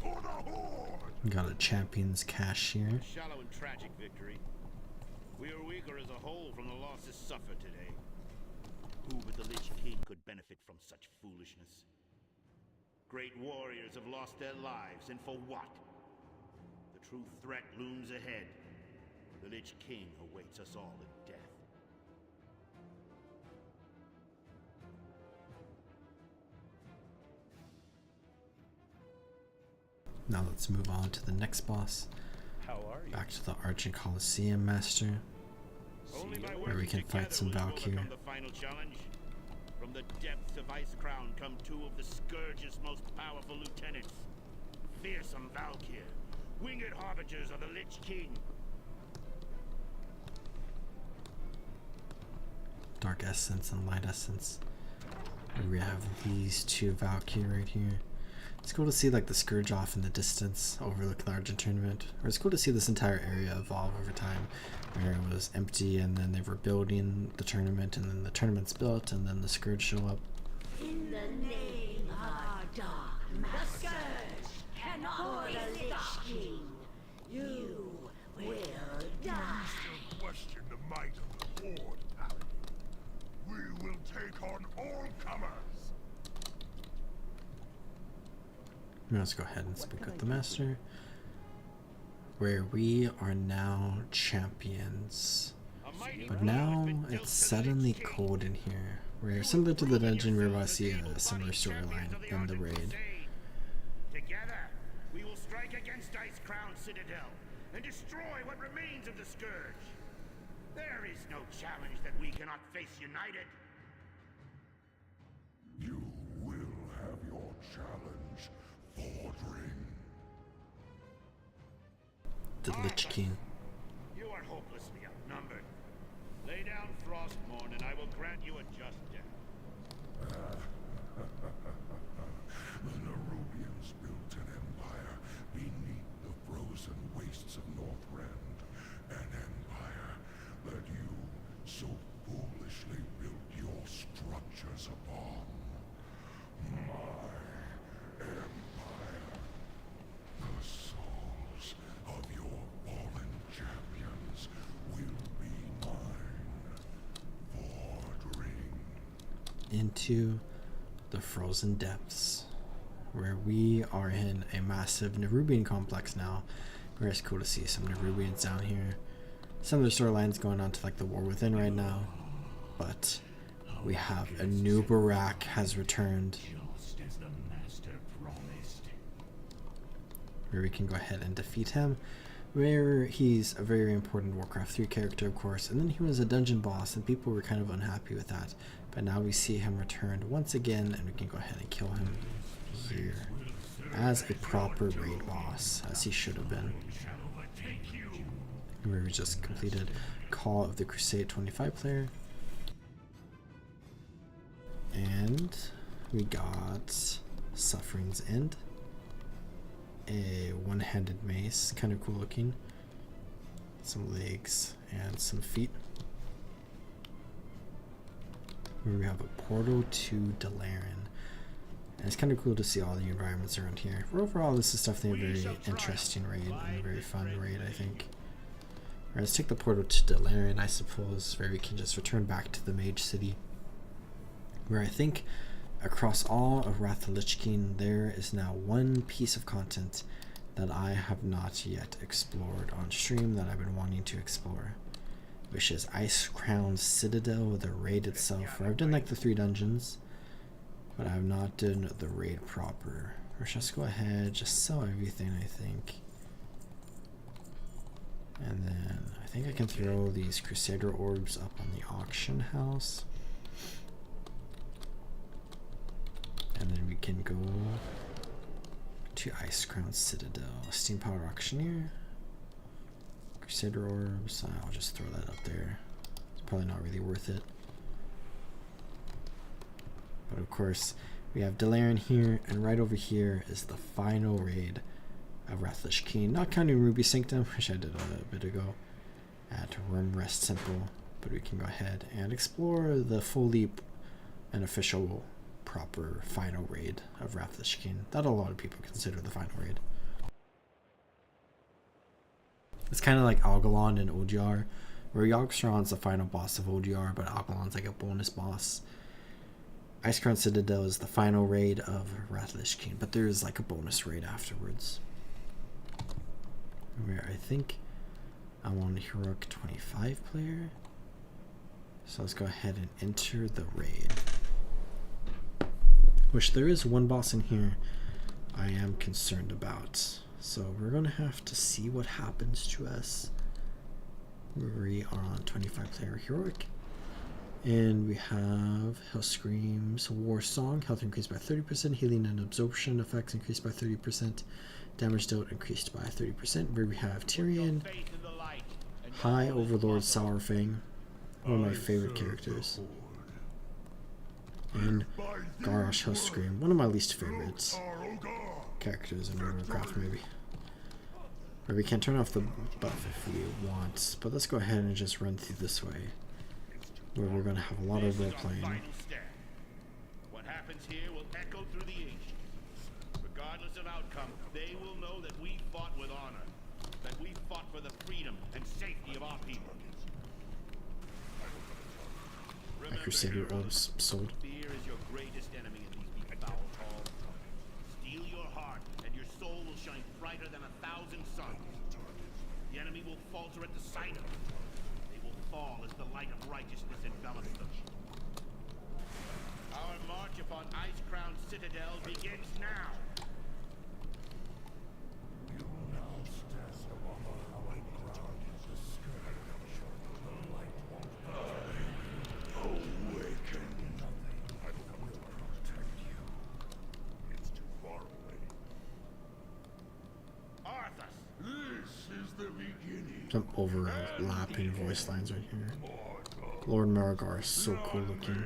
For the Horde! We got a Champion's Cache here. Shallow and tragic victory. We are weaker as a whole from the losses suffered today. Who but the Lich King could benefit from such foolishness? Great warriors have lost their lives, and for what? The true threat looms ahead. The Lich King awaits us all in death. Now let's move on to the next boss. How are you? Back to the Argent Coliseum Master, Only by where we working can fight together some will you Valkyrie. overcome the final challenge. From the depths of Ice Crown come two of the Scourge's most powerful lieutenants. Fearsome Valkyrie, winged harbingers of the Lich King. Dark Essence and Light Essence. And we have these two Valkyrie right here. It's cool to see like the Scourge off in the distance overlooking the Argent tournament. Or it's cool to see this entire area evolve over time, where it was empty and then they were building the tournament and then the tournament's built and then the Scourge show up. In the name of our dark master, for the Lich King, you will die. Question the might of the Horde, Paladin. We will take on all comers. Let's go ahead and speak with the Master. Where we are now champions. But now it's suddenly cold in here. We're similar to the dungeon where I see a similar storyline in the raid. Together, we will strike against Ice Crown Citadel and destroy what remains of the Scourge. There is no challenge that we cannot face united. You will have your challenge, Fordring. The Lich King. You are hopelessly outnumbered. Lay down Frostmourne and I will grant you a just death. The Nerubians built an empire beneath the frozen wastes of Northrend. An empire that you so foolishly built your structures upon. My empire. The souls of your fallen champions will be mine. Fordring. Into the frozen depths, where we are in a massive Nerubian complex now, where it's cool to see some Nerubians down here. Some of the storylines going on to like the War Within right now, but we have a new Barak has returned, Just as the master promised. where we can go ahead and defeat him, where he's a very important Warcraft 3 character, of course, and then he was a dungeon boss and people were kind of unhappy with that, but now we see him returned once again and we can go ahead and kill him here as a proper raid boss, as he should have been. Where we just completed Call of the Crusade 25 player, and we got Suffering's End, a one-handed mace, kind of cool looking, some legs and some feet. Where we have a portal to Dalaran, and it's kind of cool to see all the environments around here. Overall, this is definitely a very interesting raid and a very fun raid, I think. Alright, let's take the portal to Dalaran, I suppose, where we can just return back to the Mage City, where I think across all of Wrath of Lich King there is now one piece of content that I have not yet explored on stream that I've been wanting to explore, which is Ice Crown Citadel, the raid itself, where I've done like the 3 dungeons, but I have not done the raid proper. Or should I just go ahead, just sell everything, I think. And then I think I can throw these Crusader orbs up on the auction house. And then we can go to Ice Crown Citadel. Steam Power Auctioneer. Crusader orbs. I'll just throw that up there. It's probably not really worth it. But of course, we have Dalaran here, and right over here is the final raid of Wrath of Lich King, not counting Ruby Sanctum, which I did a bit ago. at Room Rest Temple, but we can go ahead and explore the fully and official proper final raid of Wrath of Lich King that a lot of people consider the final raid. It's kind of like Algalon and OGR, where Yogg-Saron's the final boss of OGR, but Algalon's like a bonus boss. Icecrown Citadel is the final raid of Wrath of Lich King, but there is like a bonus raid afterwards. Where I think I'm on Heroic 25 player. So let's go ahead and enter the raid. Which there is one boss in here I am concerned about. So we're going to have to see what happens to us. We are on 25 player Heroic. And we have Hell Screams, War Song, health increased by 30%, healing and absorption effects increased by 30%, damage dealt increased by 30%. Where we have Tyrion, High Overlord Sourfang, one of my favorite characters, and Garrosh Hell Scream, one of my least favorites characters in World of Warcraft maybe. Where we can turn off the buff if we want, but let's go ahead and just run through this way, where we're going to have a lot of role playing. What happens here will echo through the ages. Regardless of outcome, they will know that we fought with honor, that we fought for the freedom and safety of our people. My Crusader orbs sold. Fear is your greatest enemy in these foul halls. Steel your heart, and your soul will shine brighter than 1,000 suns. The enemy will falter at the sight of it. They will fall as the light of righteousness envelops them. Our march upon Icecrown Citadel begins now. Some overlapping voice lines right here. Lord Marigar is so cool looking.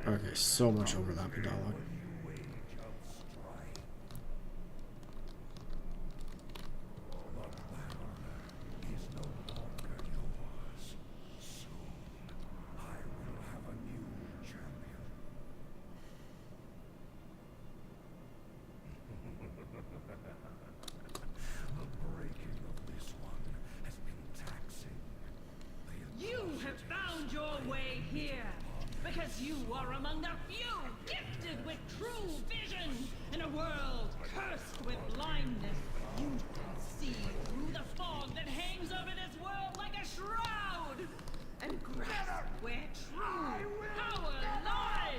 Okay, so much overlapping dialogue. You are among the few gifted with true vision in a world cursed with blindness. You can see through the fog that hangs over this world like a shroud and grasp where true power lies.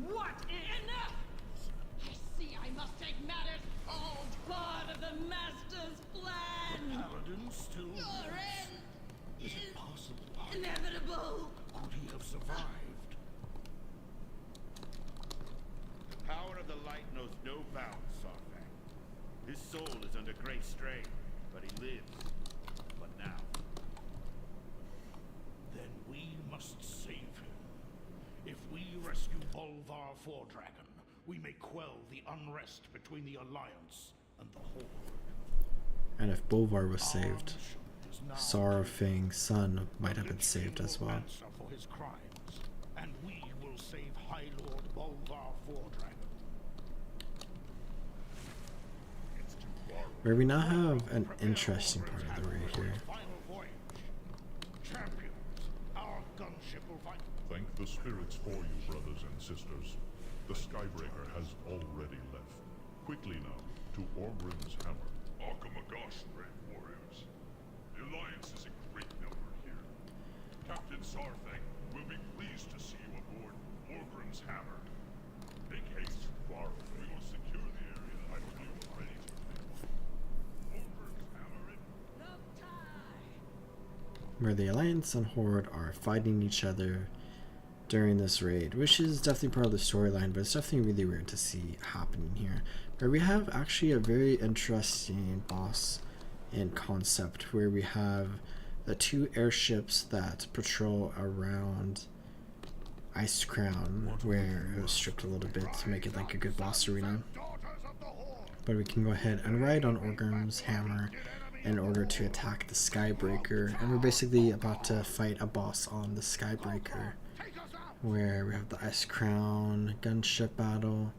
What? Enough! I see I must take matters all part of the Master's plan. Paladin still Your end Is it possible? inevitable. Could he have survived? The power of the light knows no bounds, Sarfang. His soul is under great strain, but he lives. But now. Then we must save him. If we rescue Bolvar Fordragon, we may quell the unrest between the Alliance and the Horde. And if Bolvar was saved, Saurfang's son might have been saved as well. For his crimes, and we will save High Lord Bolvar Fordragon. Where we now have an interesting part of the raid here. Final voyage. Champions, our gunship will fight. Thank the spirits for you, brothers and sisters. The Skybreaker has already left. Quickly now, to Orgrim's Hammer. Akamagosh, brave warriors. The Alliance is in great number here. Captain Sarfang will be pleased to see you aboard Orgrim's Hammer. Make haste, far away. We will secure the area. I believe we're ready to fight. Orgrim's Hammer in... Where the Alliance and Horde are fighting each other during this raid, which is definitely part of the storyline, but it's definitely really weird to see happening here. Where we have actually a very interesting boss in concept, where we have the two airships that patrol around Ice Crown, where it was stripped a little bit to make it like a good boss arena. But we can go ahead and ride on Orgrim's hammer in order to attack the Skybreaker, and we're basically about to fight a boss on the Skybreaker, where we have the Ice Crown gunship battle,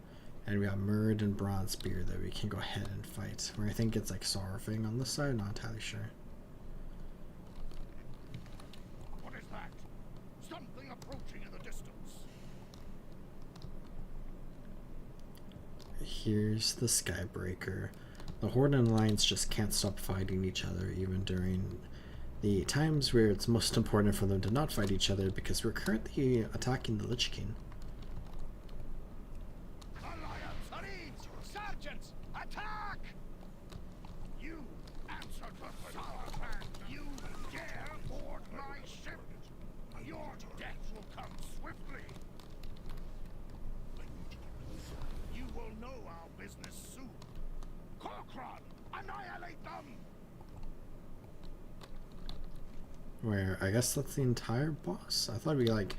and we have Murd and Bronzebeard that we can go ahead and fight, where I think it's like Sorrowfang on this side, not entirely sure. What is that? Something approaching in the distance. Here's the Skybreaker. The Horde and Alliance just can't stop fighting each other, even during the times where it's most important for them to not fight each other, because we're currently attacking the Lich King. Alliance, Marines, Sergeants, attack! You answer to Sauerfang. You dare board my ship. Your death will come swiftly. You will know our business soon. Corkron, annihilate them! Where I guess that's the entire boss. I thought we like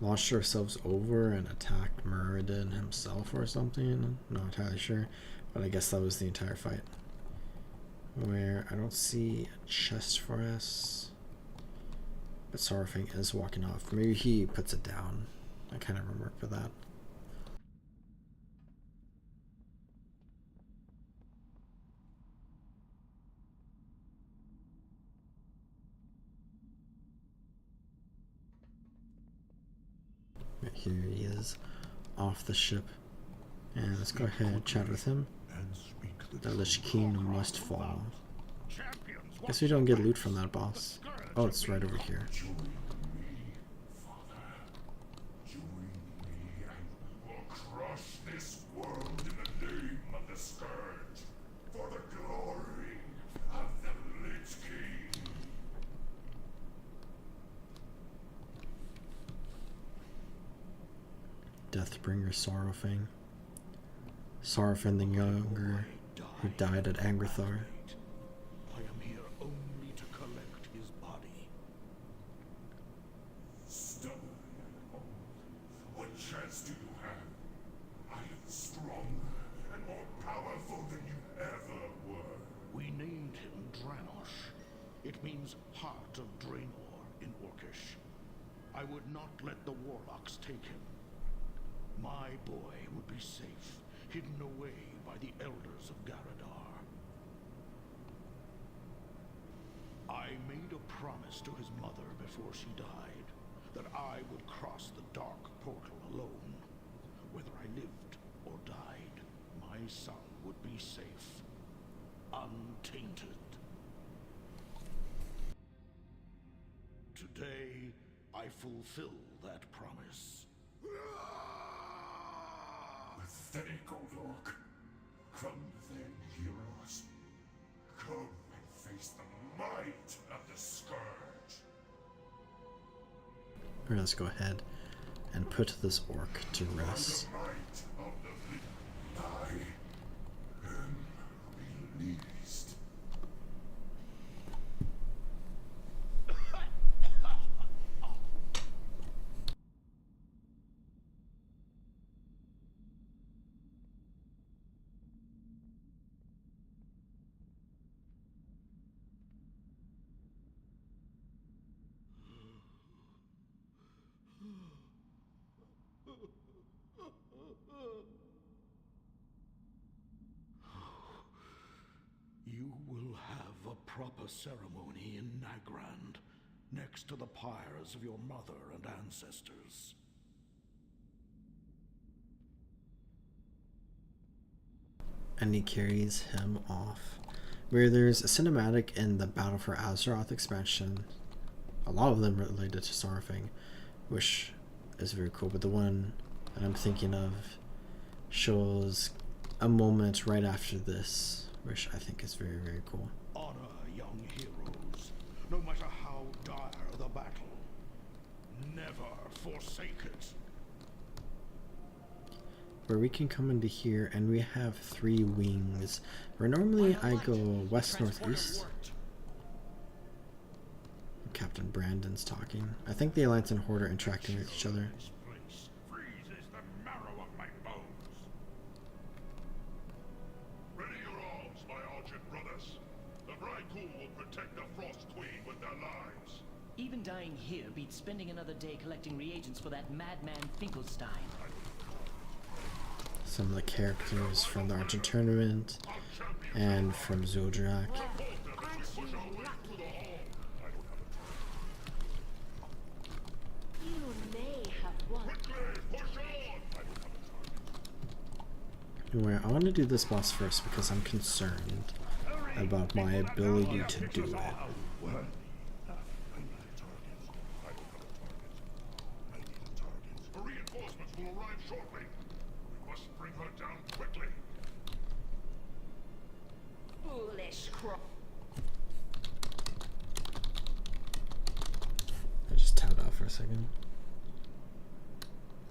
launched ourselves over and attacked Muradin himself or something. Not entirely sure, but I guess that was the entire fight. Where I don't see a chest for us, but Sorrowfang is walking off. Maybe he puts it down. I kind of remember for that. Here he is, off the ship, and let's go ahead and chat with him. The Lich King must fall. Guess we don't get loot from that boss. Oh, it's right over here. Deathbringer Sorrowfang. Sorrowfang the Younger, who died at Angrathar. I am here only to collect his body. Stubborn. What chance do you have? I am stronger and more powerful than you ever were. We named him Dranosh. It means Heart of Draenor in Orcish. I would not let the Warlocks take him. My boy would be safe, hidden away by the elders of Garadar. I made a promise to his mother before she died, that I would cross the dark portal alone. Whether I lived or died, my son would be safe, untainted. Today, I fulfill that promise. Pathetic old orc. Come then, heroes. Come and face the might of the Scourge. Alright, let's go ahead and put this orc to rest. By the might of the I am released. You will have a proper ceremony in Nagrand, next to the pyres of your mother and ancestors. And he carries him off. Where there's a cinematic in the Battle for Azeroth expansion, a lot of them related to Sorrowfang, which is very cool, but the one that I'm thinking of shows a moment right after this, which I think is very, very cool. Honor young heroes, no matter how dire the battle. Never forsake it. where we can come into here and we have 3 wings. Where normally I go west, north, east. Captain Brandon's talking. I think the Alliance and Horde are interacting with each other. This place freezes the marrow of my bones. Ready your arms, my Argent brothers. The Brightcool will protect the Frost Queen with their lives. Even dying here beats spending another day collecting reagents for that madman Finkelstein. Some of the characters from the Argent tournament and from Zodrak. Anyway, I want to do this boss first because I'm concerned about my ability to do it. The reinforcements will arrive shortly. We must bring her down quickly. Foolish crop. I just tapped out for a second.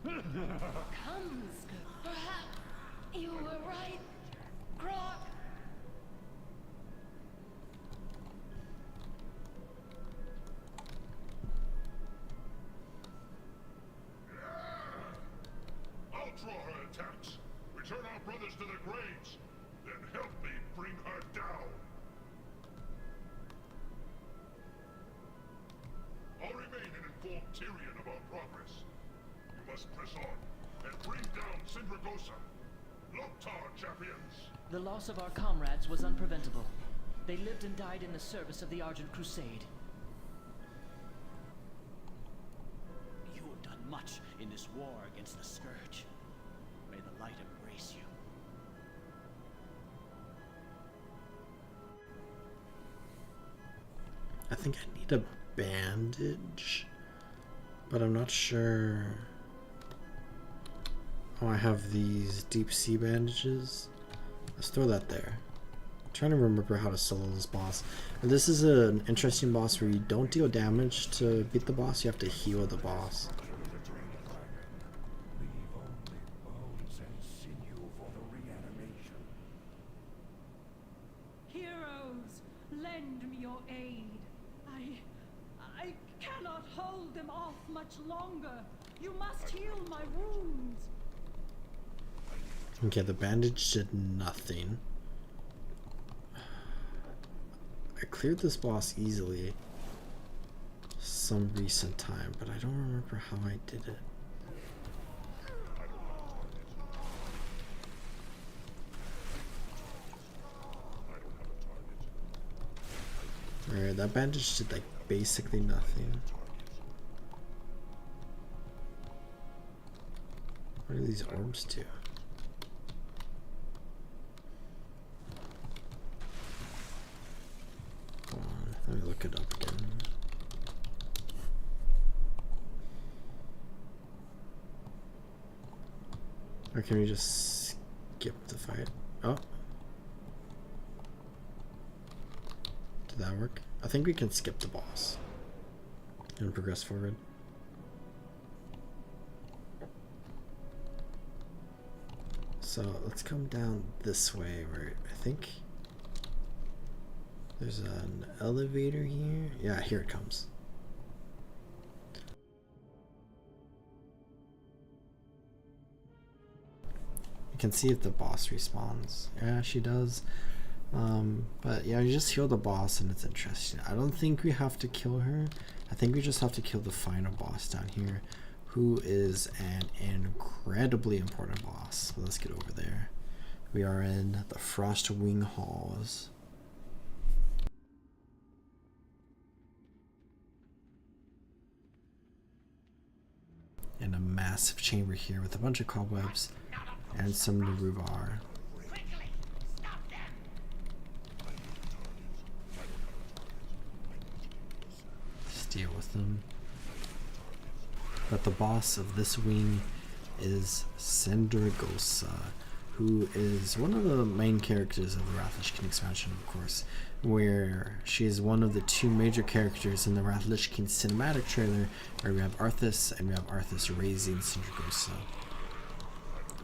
Comes. Perhaps you were right, Grok. I'll draw her attacks. Return our brothers to their graves. Then help me bring her down. I'll remain and inform Tyrion of our progress. You must press on and bring down Sindragosa. Loktar, champions! The loss of our comrades was unpreventable. They lived and died in the service of the Argent Crusade. You have done much in this war against the Scourge. May the light embrace you. I think I need a bandage, but I'm not sure. Oh, I have these deep sea bandages. Let's throw that there. I'm trying to remember how to solo this boss. And this is an interesting boss where you don't deal damage to beat the boss, you have to heal the boss. Leave only bones and sinew for the reanimation. Heroes, lend me your aid. I cannot hold them off much longer. You must heal my wounds. Okay, the bandage did nothing. I cleared this boss easily some recent time, but I don't remember how I did it. Alright, that bandage did like basically nothing. What do these orbs do? Hold on, let me look it up again. Or can we just skip the fight? Oh. Did that work? I think we can skip the boss and progress forward. So let's come down this way where I think there's an elevator here. Yeah, here it comes. You can see if the boss respawns. Yeah, she does. But yeah, you just heal the boss and it's interesting. I don't think we have to kill her. I think we just have to kill the final boss down here, who is an incredibly important boss. So let's get over there. We are in the Frostwing Halls. In a massive chamber here with a bunch of cobwebs and some Neruvar. Deal with them. But the boss of this wing is Sindragosa, who is one of the main characters of the Lich King expansion, of course, where she is one of the 2 major characters in the Lich King cinematic trailer, where we have Arthas and we have Arthas raising Sindragosa.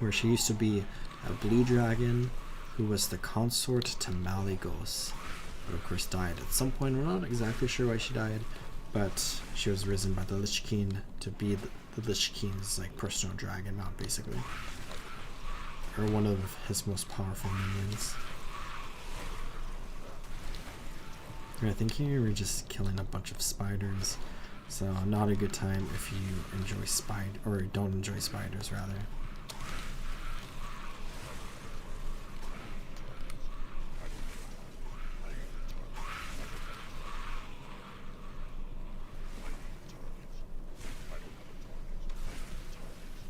where she used to be a blue dragon who was the consort to Malygos, but of course died at some point. We're not exactly sure why she died, but she was risen by the Lich King to be the Lich King's like personal dragon mount, basically, or one of his most powerful minions. I think here we're just killing a bunch of spiders, so not a good time if you enjoy or don't enjoy spiders, rather.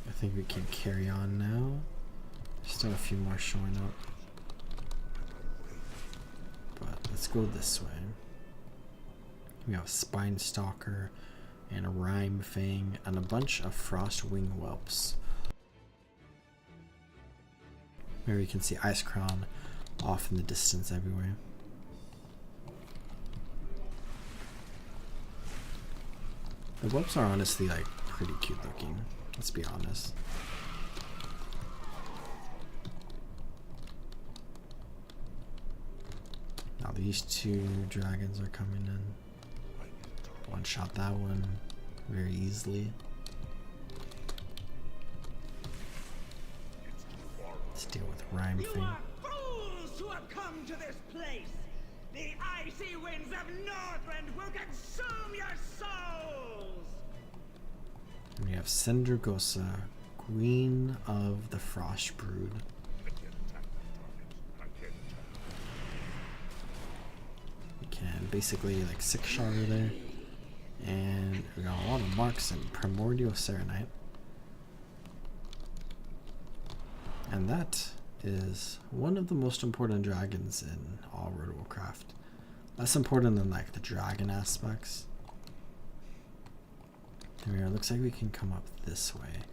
I think we can carry on now. There's still a few more showing up, but let's go this way. We have Spine Stalker and a Rhyme Fang and a bunch of Frost Wing Whelps. Here you can see Ice Crown off in the distance everywhere. The whelps are honestly like pretty cute looking, let's be honest. Now these two dragons are coming in. One shot that one very easily. Let's deal with Rhyme Fang. You are fools who have come to this place! The icy winds of Northrend will consume your souls! And we have Sendragosa, Queen of the Frost Brood. We can basically like 6-shot her there. And we got a lot of marks in Primordial Serenite. And that is one of the most important dragons in all World of Warcraft. Less important than like the dragon aspects. There, looks like we can come up this way.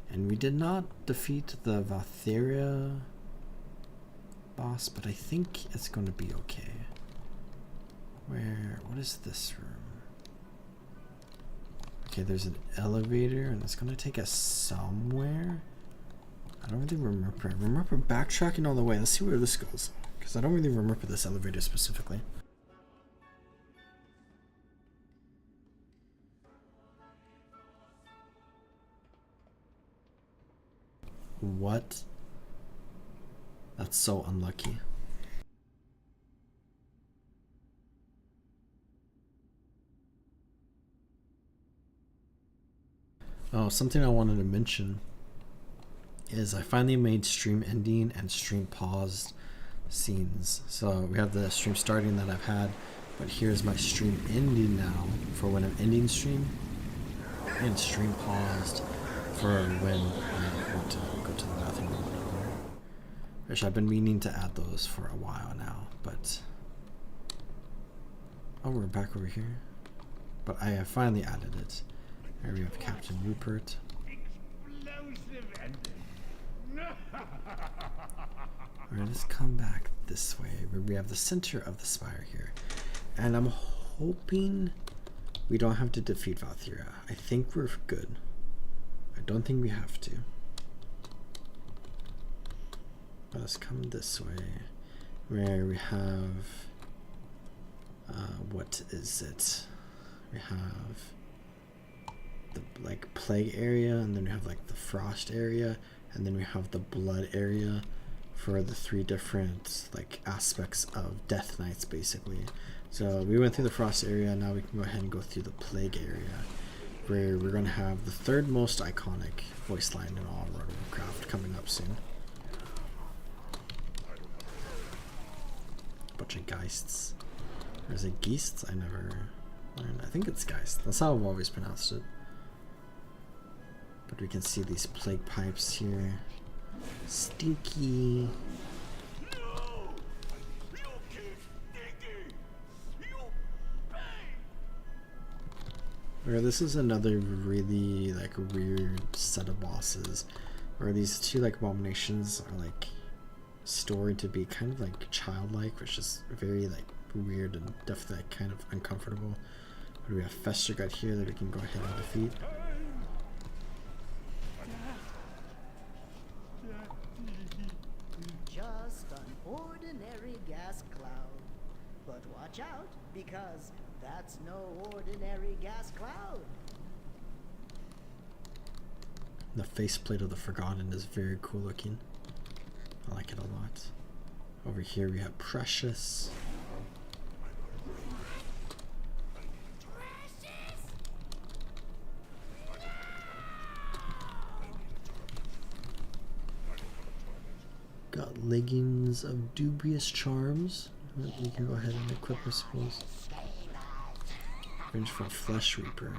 And we did not defeat the Valtheria boss, but I think it's going to be okay. What is this room? Okay, there's an elevator, and it's gonna take us somewhere. I don't really remember. I remember backtracking all the way. Let's see where this goes, because I don't really remember this elevator specifically. What? That's so unlucky. Oh, something I wanted to mention is I finally made stream ending and stream paused scenes. So we have the stream starting that I've had, but here's my stream ending now for when I'm ending stream, and stream paused for when I want to go to the bathroom or whatever. Which I've been meaning to add those for a while now, but oh, we're back over here. But I have finally added it. Here we have Captain Rupert. Alright, let's come back this way. We have the center of the spire here. And I'm hoping we don't have to defeat Valtheria. I think we're good. I don't think we have to. But let's come this way. Where we have... what is it? We have... the like plague area, and then we have like the frost area, and then we have the blood area for the 3 different like aspects of Death Knights, basically. So we went through the frost area, now we can go ahead and go through the plague area, where we're going to have the 3rd most iconic voice line in all World of Warcraft coming up soon. Bunch of Geists. Or is it Geists? I never learned. I think it's Geist. That's how I've always pronounced it. But we can see these plague pipes here. Stinky. Or this is another really like weird set of bosses, where these 2 like abominations are like stored to be kind of like childlike, which is very like weird and definitely like, kind of uncomfortable. But we have Festergut here that we can go ahead and defeat. ordinary gas cloud. But watch out, because that's no ordinary gas cloud. The faceplate of the Forgotten is very cool looking. I like it a lot. Over here we have Precious. Got leggings of dubious charms. We can go ahead and equip, I suppose. Range for a Flesh Reaper.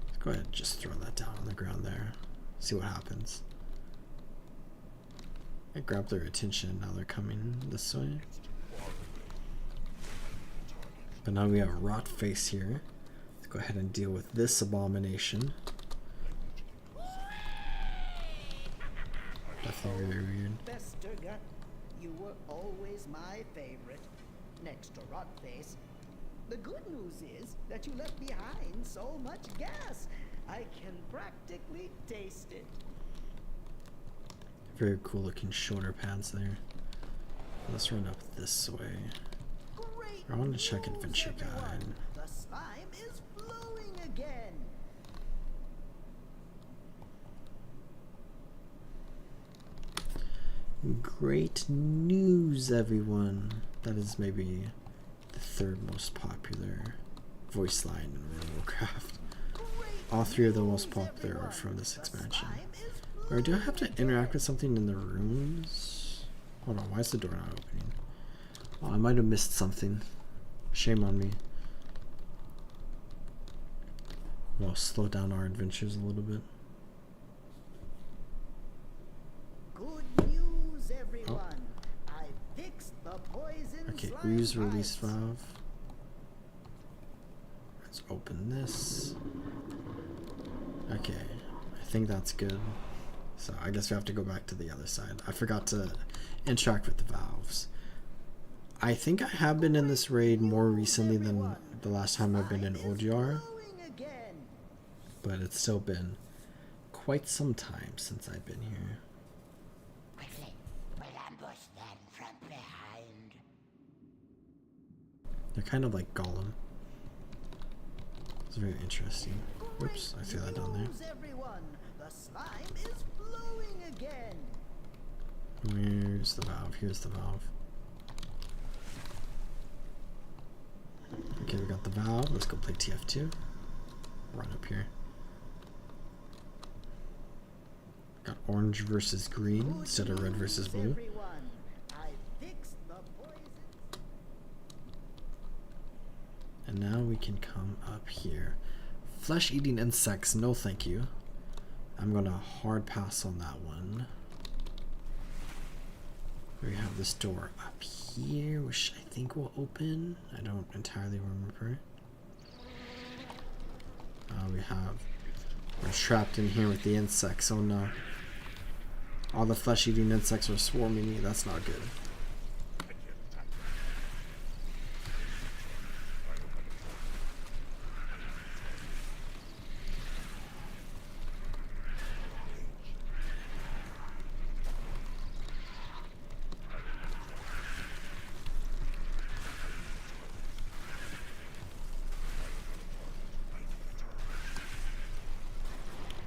Let's go ahead and just throw that down on the ground there. See what happens. I grabbed their attention, now they're coming this way. But now we have a Rot Face here. Let's go ahead and deal with this abomination. Definitely very weird. Vestergut, you were always my favorite, next to Rotface. The good news is that you left behind so much gas. I can practically taste it. Very cool looking shoulder pads there. Let's run up this way. Great I want to check Adventure news, everyone. Guide. The slime is flowing again. Great news, everyone. That is maybe the third most popular voice line in World of Warcraft. All three of the most popular are from this expansion. Or do I have to interact with something in the rooms? Hold on, why is the door not opening? Oh, I might have missed something. Shame on me. We'll slow down our adventures a little bit. Good news, everyone. I fixed the poison Okay, slime use release bites. valve. Let's open this. Okay, I think that's good. So I guess we have to go back to the other side. I forgot to interact with the valves. I think I have been in this raid more recently than the last time I've been in OGR. But it's still been quite some time since I've been here. Quickly, we'll ambush them from behind. They're kind of like Gollum. It's very interesting. Oops, I threw that down there. News, everyone. The slime is flowing again. Where's the valve? Here's the valve. Okay, we got the valve. Let's go play TF2. Run up here. Got orange versus green instead of red versus blue. Everyone, I fixed the poison. And now we can come up here. Flesh-eating insects, no thank you. I'm gonna hard pass on that one. We have this door up here, which I think will open. I don't entirely remember. We're trapped in here with the insects. Oh no. All the flesh-eating insects are swarming me. That's not good.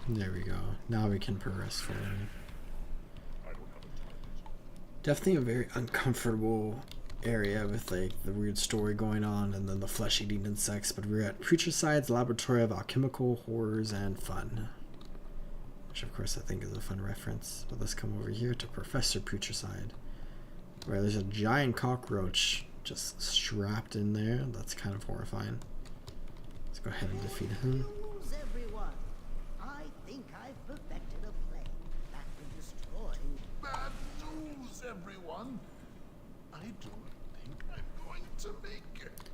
There we go. Now we can progress forward. Definitely a very uncomfortable area with like the weird story going on and then the flesh-eating insects, but we're at Putreside's Laboratory of Alchemical Horrors and Fun. Which of course I think is a fun reference. But let's come over here to Professor Putreside, where there's a giant cockroach just strapped in there. That's kind of horrifying. Let's go ahead and defeat him. News, everyone. I think I've perfected a plan that will destroy. Bad news, everyone. I don't think I'm going to make it.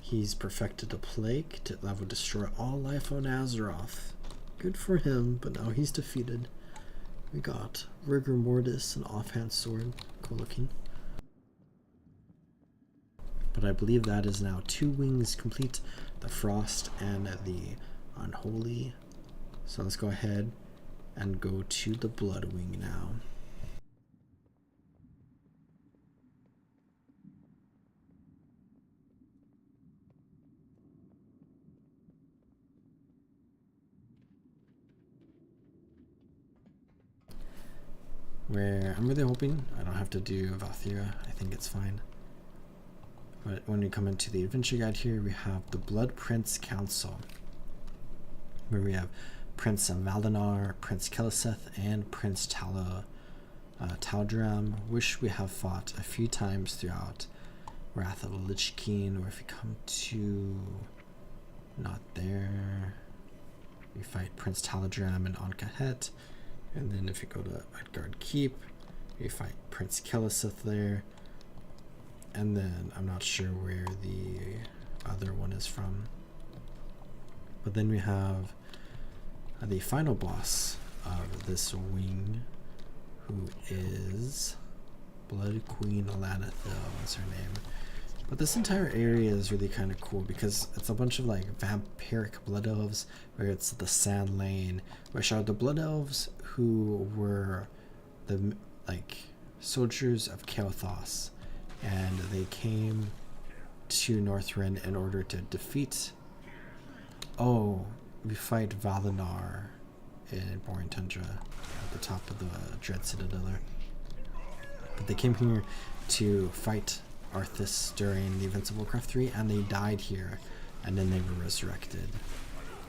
He's perfected a plague that will destroy all life on Azeroth. Good for him, but now he's defeated. We got Rigor Mortis, an offhand sword. Cool looking. But I believe that is now 2 wings complete. The Frost and the Unholy. So let's go ahead and go to the Blood Wing now. where I'm really hoping I don't have to do Valthira. I think it's fine. But when we come into the adventure guide here, we have the Blood Prince Council, where we have Prince Valinar, Prince Keliseth, and Prince Taldram, which we have fought a few times throughout Wrath of the Lich King. Or if we come to not there, we fight Prince Taladram and Ankahet. And then if you go to Midgard Keep, we fight Prince Keliseth there. And then I'm not sure where the other one is from. But then we have the final boss of this wing, who is Blood Queen Lanethil is her name. But this entire area is really kind of cool because it's a bunch of like vampiric blood elves, where it's the Sand Lane, which are the blood elves who were the like soldiers of Kael'thas, and they came to Northrend in order to defeat. Oh, we fight Valinar in Boring Tundra at the top of the Dread Citadel there. But they came here to fight Arthas during the events of Warcraft 3, and they died here, and then they were resurrected.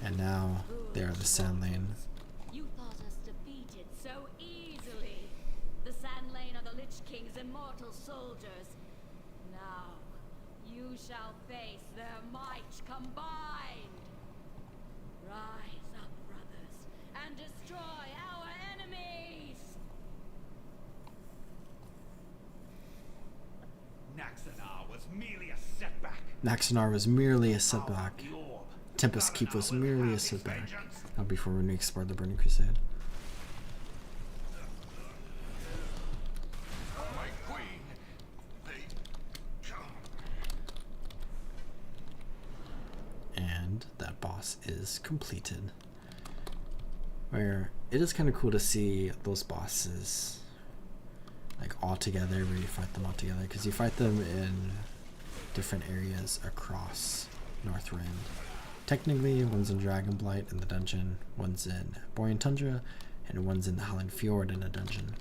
And now they are the Sand Lane. You thought us defeated so easily. The Sand Lane are the Lich King's immortal soldiers. Now, you shall face their might combined. Rise up, brothers, and destroy our enemies! Naxanar was merely a setback. Naxanar was merely a setback. Tempest Keep was merely a setback. Now before we explore the Burning Crusade. My queen, they come. And that boss is completed. Where it is kind of cool to see those bosses like all together, where you fight them all together, because you fight them in different areas across Northrend. Technically, one's in Dragonblight in the dungeon, one's in Borean Tundra, and one's in the Howling Fjord in a dungeon.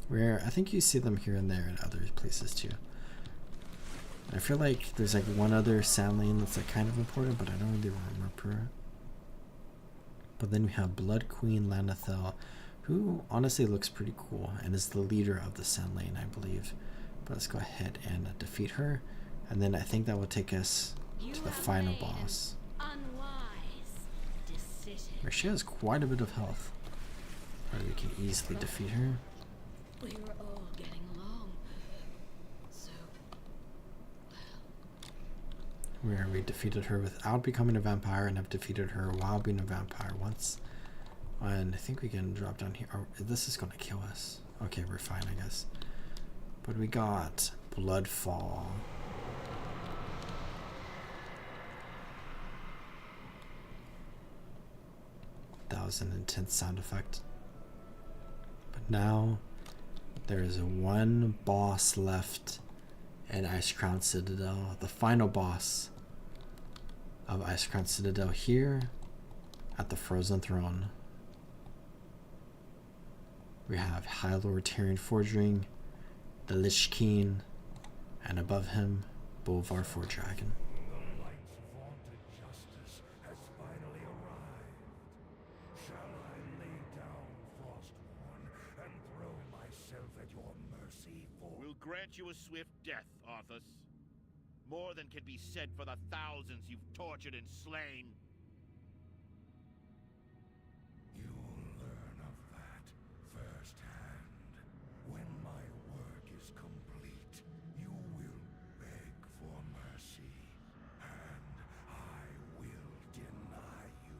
Where I think you see them here and there in other places too. I feel like there's like one other Sand Lane that's like kind of important, but I don't really remember. But then we have Blood Queen Lanethil, who honestly looks pretty cool and is the leader of the Sand Lane, I believe. But let's go ahead and defeat her, and then I think that will take us to the final boss, where she has quite a bit of health, where we can easily defeat her. We were all getting along. So, Where we defeated her without becoming a vampire, and have defeated her while being a vampire once. And I think we can drop down here. Oh, this is gonna kill us. Okay, we're fine, I guess. But we got Bloodfall. That was an intense sound effect. But now there is one boss left in Icecrown Citadel. The final boss of Icecrown Citadel here at the Frozen Throne. We have High Lord Tyrion Fordring, the Lich King, and above him, Bolvar Fordragon. The light's vaunted justice has finally arrived. Shall I lay down Frostborn and throw myself at your mercy for... We'll grant you a swift death, Arthas. More than can be said for the thousands you've tortured and slain. You'll learn of that firsthand. When my work is complete, you will beg for mercy, and I will deny you.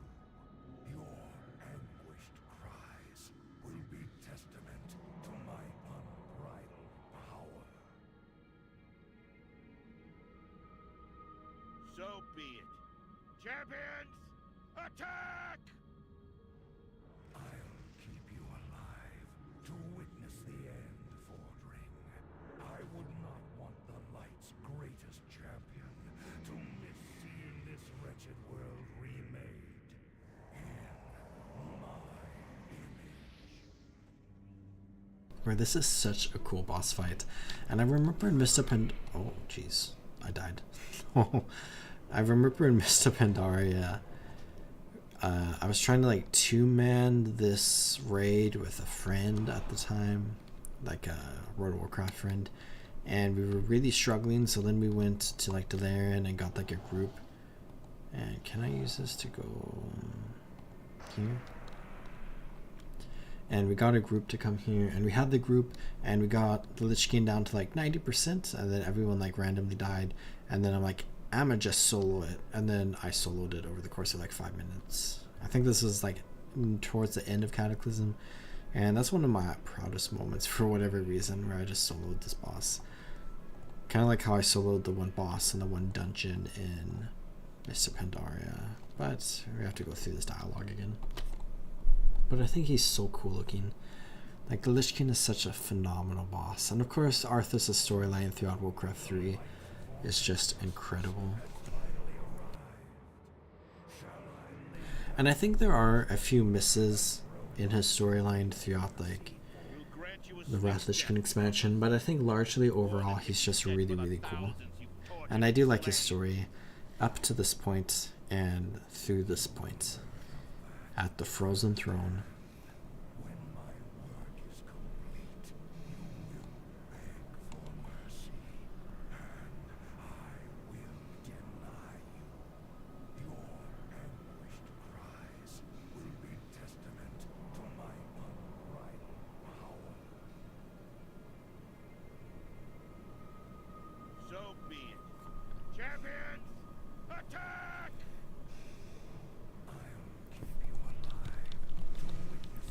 Your anguished cries will be testament to my unbridled power. So be it. Champions, attack! I'll keep you alive to witness the end, Fordring. I would not want the Light's greatest champion to miss seeing this wretched world remade in my image. Where this is such a cool boss fight. And I remember in Mr. oh jeez, I died. I remember in Mr. Pandaria, I was trying to like two-man this raid with a friend at the time, like a World of Warcraft friend, and we were really struggling. So then we went to like Delarian and got like a group. And can I use this to go here? And we got a group to come here, and we had the group, and we got the Lich King down to like 90%, and then everyone like randomly died, and then I'm like, I'ma just solo it, and then I soloed it over the course of like 5 minutes. I think this was like towards the end of Cataclysm, and that's one of my proudest moments for whatever reason, where I just soloed this boss. Kind of like how I soloed the one boss in the one dungeon in Mr. Pandaria, but we have to go through this dialogue again. But I think he's so cool looking. Like, the Lich King is such a phenomenal boss. And of course, Arthas' storyline throughout Warcraft 3 is just incredible. And I think there are a few misses in his storyline throughout, like, the Wrath Lich King expansion. But I think largely overall, he's just really, really cool. And I do like his story up to this point and through this point. At the Frozen Throne. When my work is complete, you will beg for mercy, and I will deny you. Your anguished cries will be testament to my unbridled power. So be it. Champions, attack!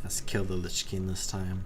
Let's kill the Lich King this time.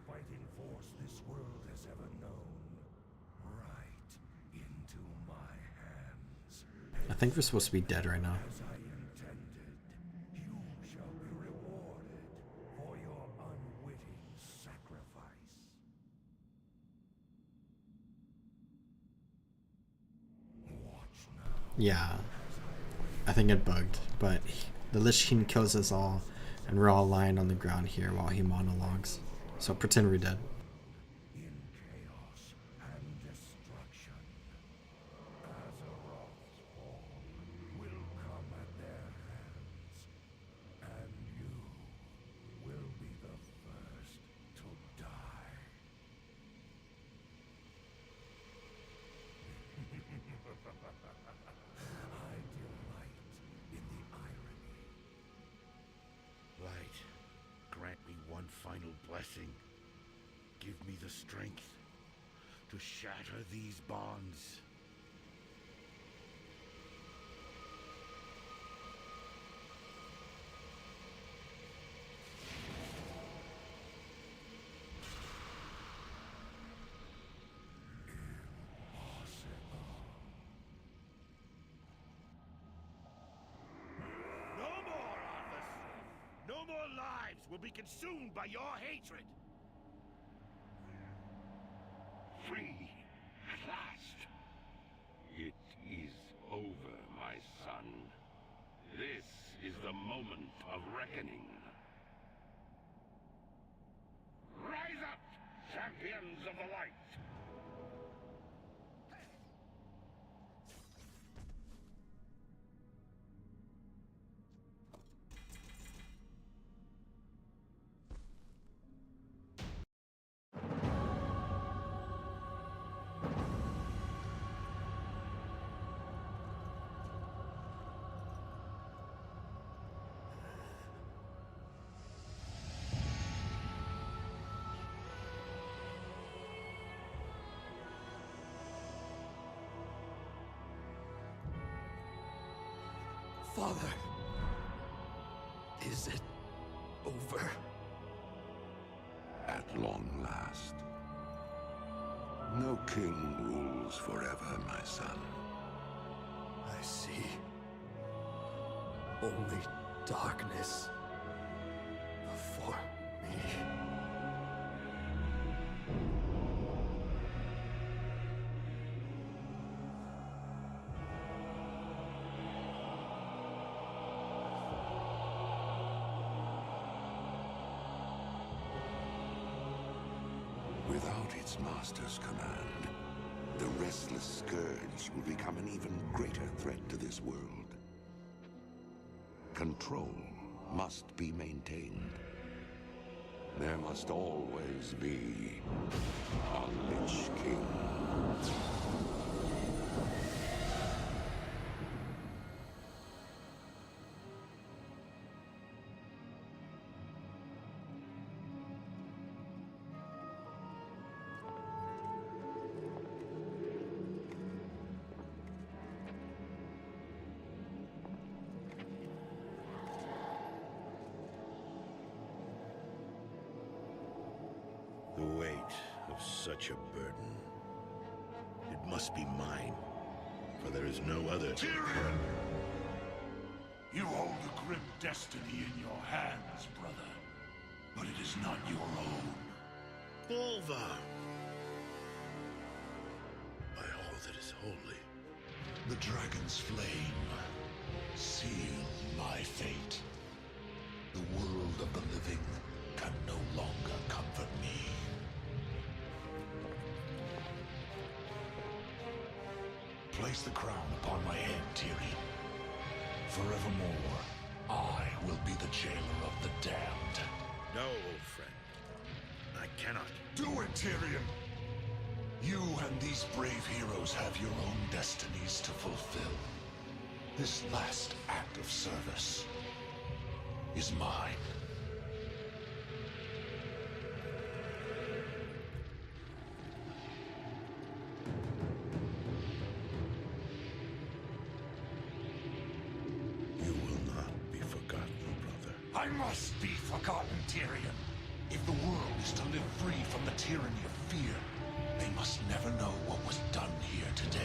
Fighting force this world has ever known, right into my hands. I think we're supposed to be dead right now. As I intended, you shall be rewarded for your unwitting sacrifice. Watch now. Yeah, I think it bugged, but the Lich King kills us all, and we're all lying on the ground here while he monologues. So pretend we're dead. In chaos and destruction, Azeroth's fall will come at their hands, and you will be the first to die. I delight in the irony. Light, grant me one final blessing. Give me the strength to shatter these bonds. No more, Arthas! No more lives will be consumed by your hatred! Free, at last. It is over, my son. This is the moment of reckoning. Rise up, champions of the light! Father, is it over? At long last. No king rules forever, my son. I see. Only darkness before me. Without its master's command, the restless scourge will become an even greater threat to this world. Control must be maintained. There must always be a Lich King. The weight of such a burden. It must be mine, for there is no other. Tyrion! You hold a grim destiny in your hands, brother. But it is not your own. Bolvar! By all that is holy. The dragon's flame sealed my fate. The world of the living can no longer comfort me. Place the crown upon my head, Tyrion. Forevermore, I will be the jailer of the damned. No, old friend. I cannot. Do it, Tyrion! You and these brave heroes have your own destinies to fulfill. This last act of service is mine. You will not be forgotten, brother. I must be forgotten, Tyrion. If the world is to live free from the tyranny of fear, they must never know what was done here today.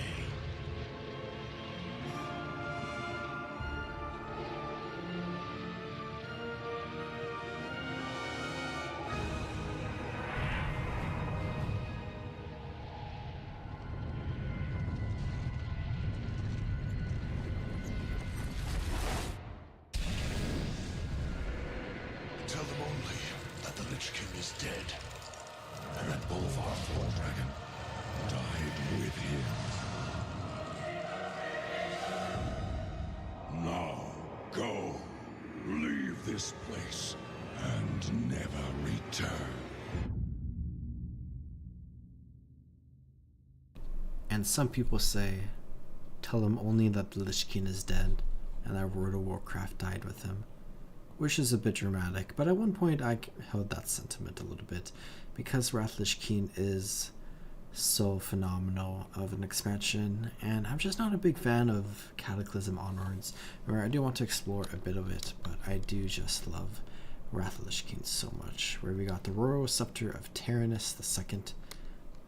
Tell them only that the Lich King is dead, and that Bolvar Dragon died with him. Now, go. Leave this place, and never return. And some people say, tell him only that the Lich King is dead, and that World of Warcraft died with him. Which is a bit dramatic, but at one point I held that sentiment a little bit, because Wrath Lich King is so phenomenal of an expansion, and I'm just not a big fan of Cataclysm onwards, where I do want to explore a bit of it, but I do just love Wrath Lich King so much, where we got the Royal Scepter of Tyrannus II,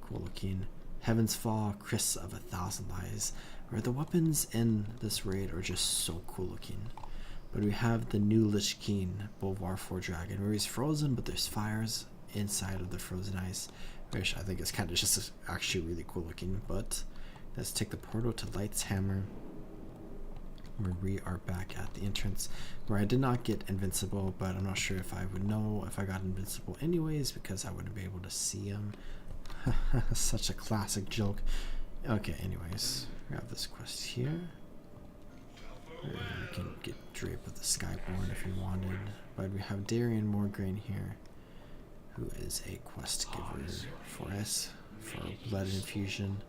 cool looking, Heaven's Fall, Chris of 1,000 Eyes, where the weapons in this raid are just so cool looking. But we have the new Lich King, Bolvar Dragon, where he's frozen, but there's fires inside of the frozen ice, which I think is kind of just actually really cool looking. But let's take the portal to Light's Hammer, where we are back at the entrance, where I did not get invincible, but I'm not sure if I would know if I got invincible anyways, because I wouldn't be able to see him. Such a classic joke. Okay, anyways, we have this quest here. You can get draped with the Skyborn if you wanted, but we have Darian Morgraine here, who is a quest giver for us for blood infusion,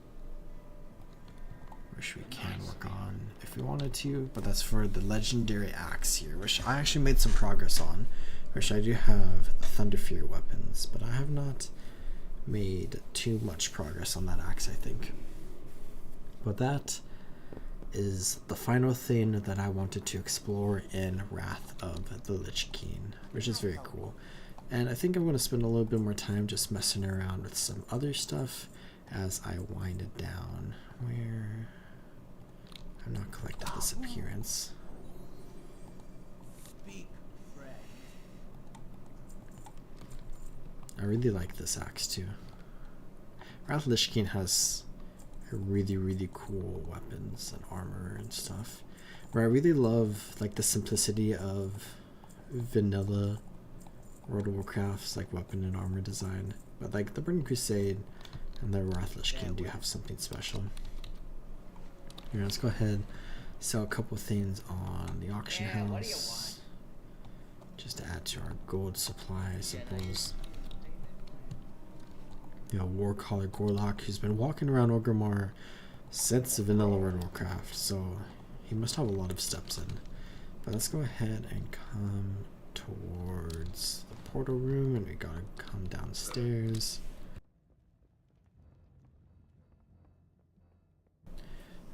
which we can work on if we wanted to, but that's for the legendary axe here, which I actually made some progress on, which I do have the Thunderfear weapons, but I have not made too much progress on that axe, I think. But that is the final thing that I wanted to explore in Wrath of the Lich King, which is very cool. And I think I'm going to spend a little bit more time just messing around with some other stuff as I wind it down. Where I've not collected this appearance. I really like this axe too. Wrath of the Lich King has really cool weapons and armor and stuff. Where I really love like the simplicity of vanilla World of Warcraft's like weapon and armor design, but like the Burning Crusade and the Wrath of the Lich King do have something special. Here, let's go ahead, sell a couple things on the auction house, just to add to our gold supply, I suppose. You know, Warcaller Gorlock, who's been walking around Orgrimmar since vanilla World of Warcraft, so he must have a lot of steps in. But let's go ahead and come towards the portal room, and we gotta come downstairs.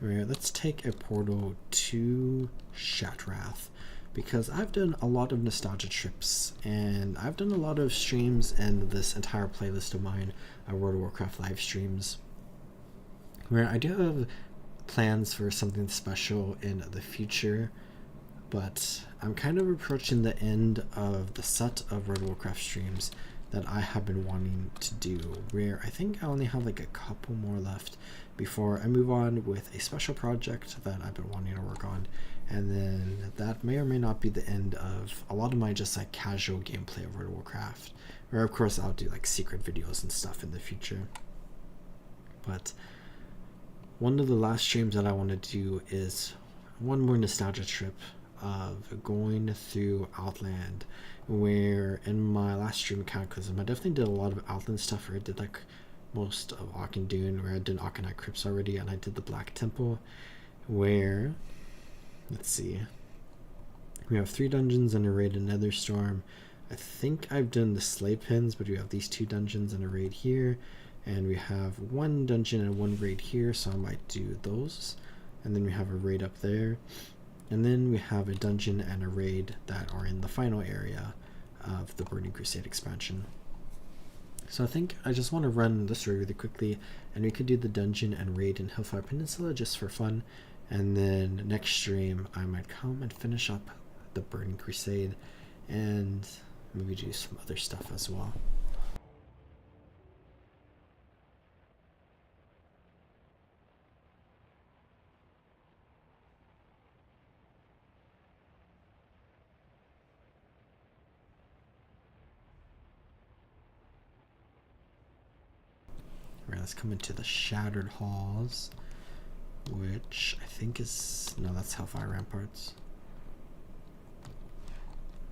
Alright, let's take a portal to Shattrath, because I've done a lot of nostalgia trips, and I've done a lot of streams in this entire playlist of mine, World of Warcraft live streams, where I do have plans for something special in the future, but I'm kind of approaching the end of the set of World of Warcraft streams that I have been wanting to do, where I think I only have like a couple more left before I move on with a special project that I've been wanting to work on, and then that may or may not be the end of a lot of my just like casual gameplay of World of Warcraft, where of course I'll do like secret videos and stuff in the future. But one of the last streams that I want to do is one more nostalgia trip of going through Outland, where in my last stream Cataclysm I definitely did a lot of Outland stuff, where I did like most of Auchindoun, where I did Auchinite Crypts already, and I did the Black Temple, where, let's see, we have 3 dungeons and a raid in Netherstorm. I think I've done the Slave Pens, but we have these 2 dungeons and a raid here, and we have 1 dungeon and 1 raid here, so I might do those. And then we have a raid up there, and then we have a dungeon and a raid that are in the final area of the Burning Crusade expansion. So I think I just want to run this raid really quickly, and we could do the dungeon and raid in Hellfire Peninsula just for fun, and then next stream I might come and finish up the Burning Crusade and maybe do some other stuff as well. Alright, let's come into the Shattered Halls, which I think is, no, that's Hellfire Ramparts.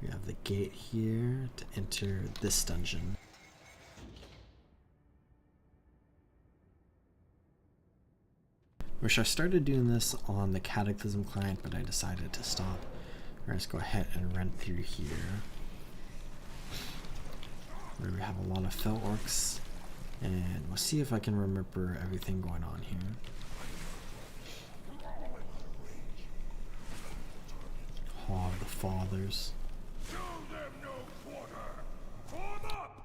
We have the gate here to enter this dungeon. Wish I started doing this on the Cataclysm client, but I decided to stop. Alright, let's go ahead and run through here, where we have a lot of Fel Orcs, and we'll see if I can remember everything going on here. Hall of the Fathers. Show them no quarter! Form up!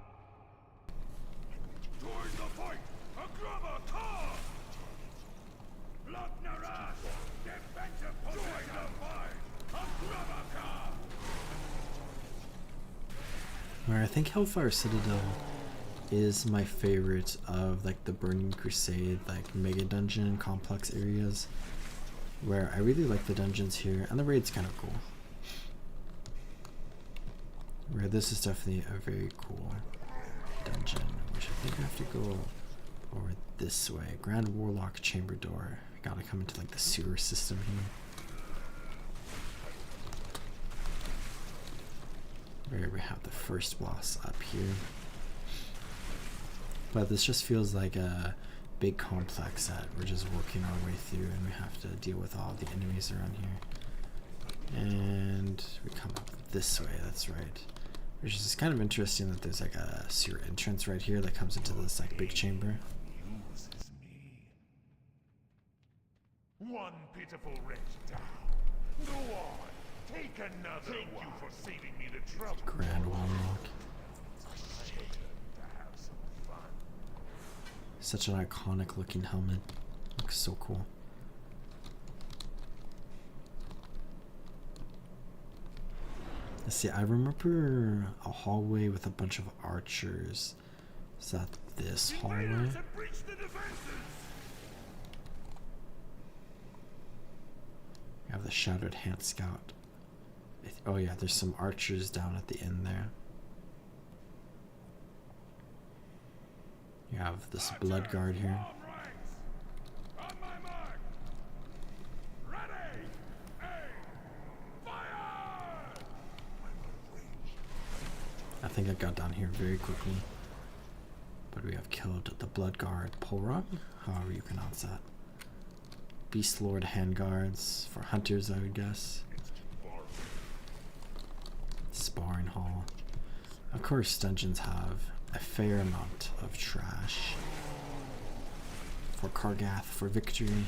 Join the fight! Agrava Khan! Lochnaras! Defensive position! Join the fight! Agrava Khan! Where I think Hellfire Citadel is my favorite of like the Burning Crusade like mega dungeon complex areas, where I really like the dungeons here, and the raid's kind of cool. Where this is definitely a very cool dungeon, which I think I have to go over this way. Grand Warlock Chamber Door. We gotta come into like the sewer system here. Where we have the first boss up here. But this just feels like a big complex that we're just working our way through, and we have to deal with all the enemies around here. And we come up this way, that's right. Which is kind of interesting that there's like a sewer entrance right here that comes into this like big chamber. What one pitiful wretch down. Go on, take another. Thank you for saving me the trouble. Grand Warlock. To have some fun. Such an iconic looking helmet. Looks so cool. Let's see, I remember a hallway with a bunch of archers. Is that this hallway? We have the Shattered Hand Scout. Oh yeah, there's some archers down at the end there. You have this blood guard here. I think I got down here very quickly. But we have killed the blood guard Polrog, however you pronounce that. Beast Lord handguards for hunters, I would guess. Sparring hall. Of course, dungeons have a fair amount of trash. For Kargath, for victory.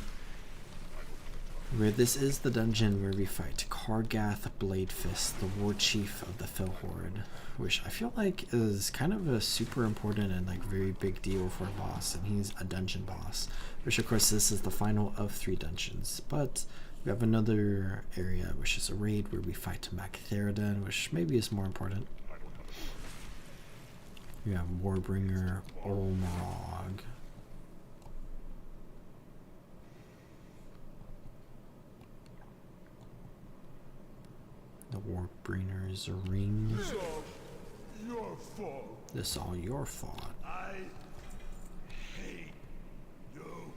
Where this is the dungeon where we fight Kargath Bladefist, the war chief of the Fell Horde, which I feel like is kind of a super important and like very big deal for a boss, and he's a dungeon boss, which of course this is the final of 3 dungeons. But we have another area which is a raid where we fight Magtheridon, which maybe is more important. We have Warbringer Olmarog. The Warbringer's ring. This all your fault. This all your fault. I hate you.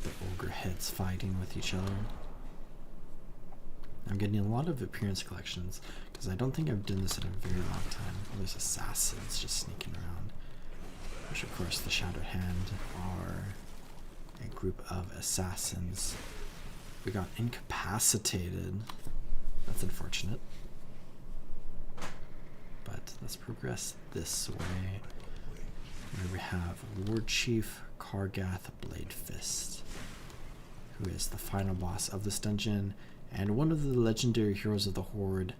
The ogre heads fighting with each other. I'm getting a lot of appearance collections because I don't think I've done this in a very long time. There's assassins just sneaking around, which of course the Shattered Hand are a group of assassins. We got incapacitated. That's unfortunate. But let's progress this way. Where we have Lord Chief Kargath Bladefist, who is the final boss of this dungeon and one of the legendary heroes of the Horde,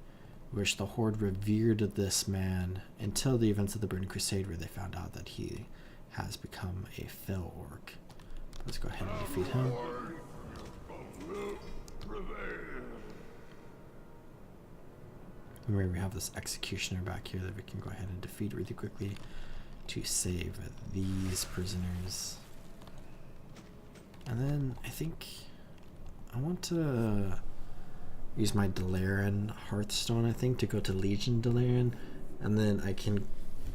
which the Horde revered this man until the events of the Burning Crusade, where they found out that he has become a fell orc. Let's go ahead and defeat him. Where we have this executioner back here that we can go ahead and defeat really quickly to save these prisoners. And then I think I want to use my Dalaran Hearthstone, I think, to go to Legion Dalaran, and then I can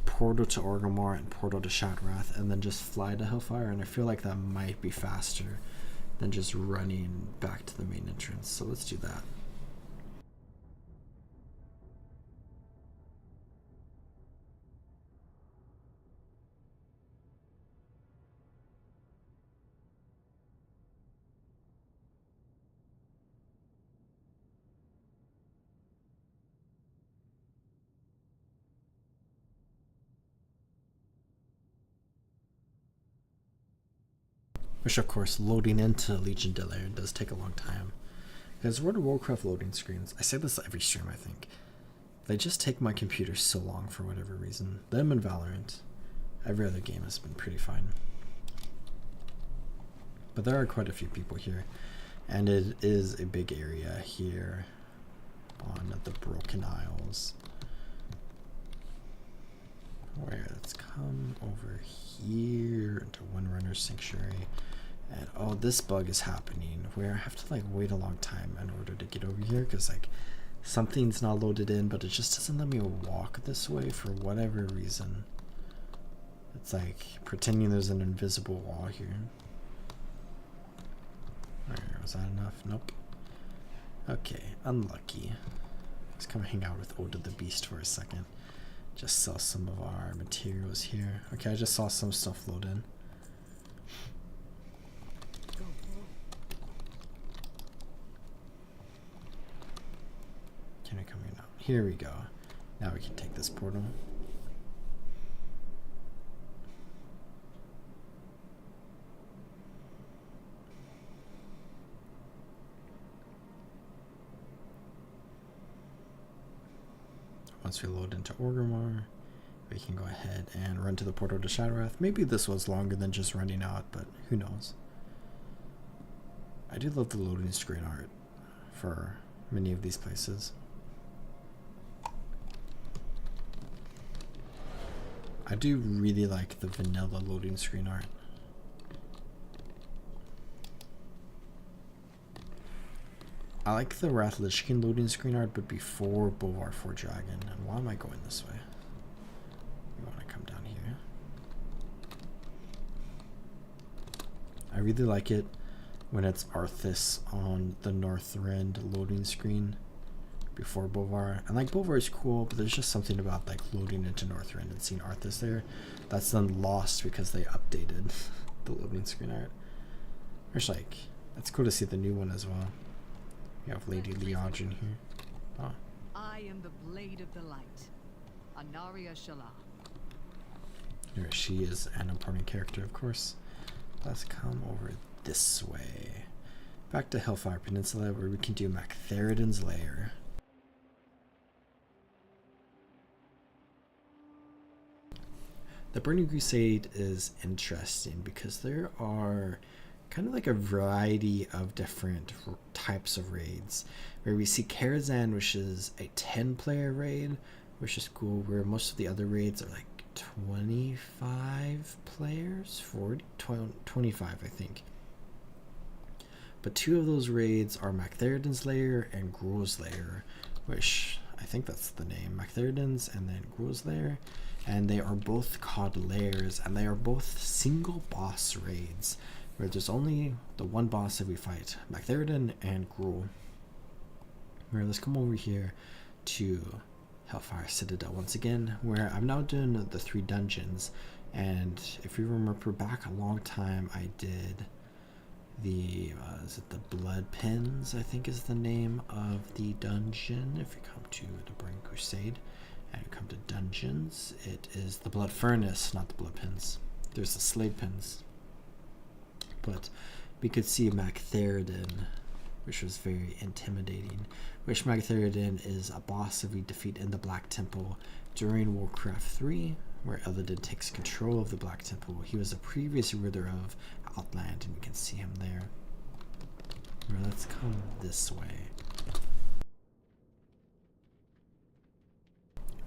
portal to Orgrimmar and portal to Shattrath and then just fly to Hellfire, and I feel like that might be faster than just running back to the main entrance. So let's do that. Which, of course, loading into Legion Dalaran does take a long time. Because World of Warcraft loading screens, I say this every stream, I think, they just take my computer so long for whatever reason. Them and Valorant. Every other game has been pretty fine. But there are quite a few people here. And it is a big area here on the Broken Isles. Where let's come over here into Windrunner Sanctuary. And oh, this bug is happening where I have to like wait a long time in order to get over here because like something's not loaded in, but it just doesn't let me walk this way for whatever reason. It's like pretending there's an invisible wall here. Alright, was that enough? Nope. Okay, unlucky. Let's come hang out with Oda the Beast for a second. Just sell some of our materials here. Okay, I just saw some stuff load in. Can we come here now? Here we go. Now we can take this portal. once we load into Orgrimmar, we can go ahead and run to the portal to Shadowwrath. Maybe this was longer than just running out, but who knows. I do love the loading screen art for many of these places. I do really like the vanilla loading screen art. I like the Wrath Lich King loading screen art, but before Bolvar 4 Dragon. And why am I going this way? We want to come down here. I really like it when it's Arthas on the Northrend loading screen before Bolvar. And like Bolvar is cool, but there's just something about like loading into Northrend and seeing Arthas there that's then lost because they updated the loading screen art. There's like, it's cool to see the new one as well. You have Lady Leodrin here. Oh. I am the Blade of the Light, Anaria Shala. Here she is, an important character, of course. Let's come over this way. Back to Hellfire Peninsula, where we can do Mactheridan's Lair. The Burning Crusade is interesting because there are kind of like a variety of different types of raids, where we see Karazhan, which is a 10-player raid, which is cool, where most of the other raids are like 25 players, 40, 25 I think. But two of those raids are Mactheridan's Lair and Gruul's Lair, which I think that's the name, Mactheridan's and then Gruul's Lair, and they are both called lairs, and they are both single boss raids, where there's only the one boss that we fight, Mactheridan and Gruul. Where let's come over here to Hellfire Citadel once again, where I've now done the 3 dungeons, and if you remember back a long time, I did the, is it the Blood Pens, I think is the name of the dungeon. If you come to the Burning Crusade and you come to dungeons, it is the Blood Furnace, not the Blood Pens. There's the Slade Pens. But we could see Mactheridan, which was very intimidating. Which Mactheridan is a boss that we defeat in the Black Temple during Warcraft 3, where Illidan takes control of the Black Temple. He was a previous ruler of Outland, and we can see him there. Well, let's come this way.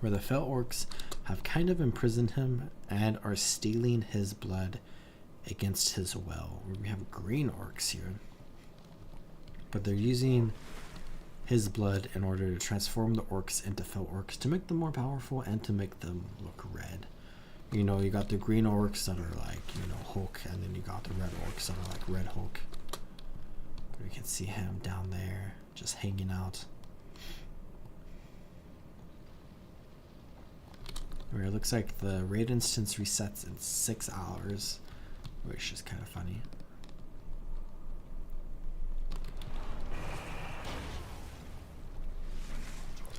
Where the Fel Orcs have kind of imprisoned him and are stealing his blood against his will, where we have green orcs here, but they're using his blood in order to transform the orcs into Fel Orcs to make them more powerful and to make them look red. You know, you got the green orcs that are like, you know, Hulk, and then you got the red orcs that are like Red Hulk. We can see him down there just hanging out. Where it looks like the raid instance resets in 6 hours. Which is kind of funny.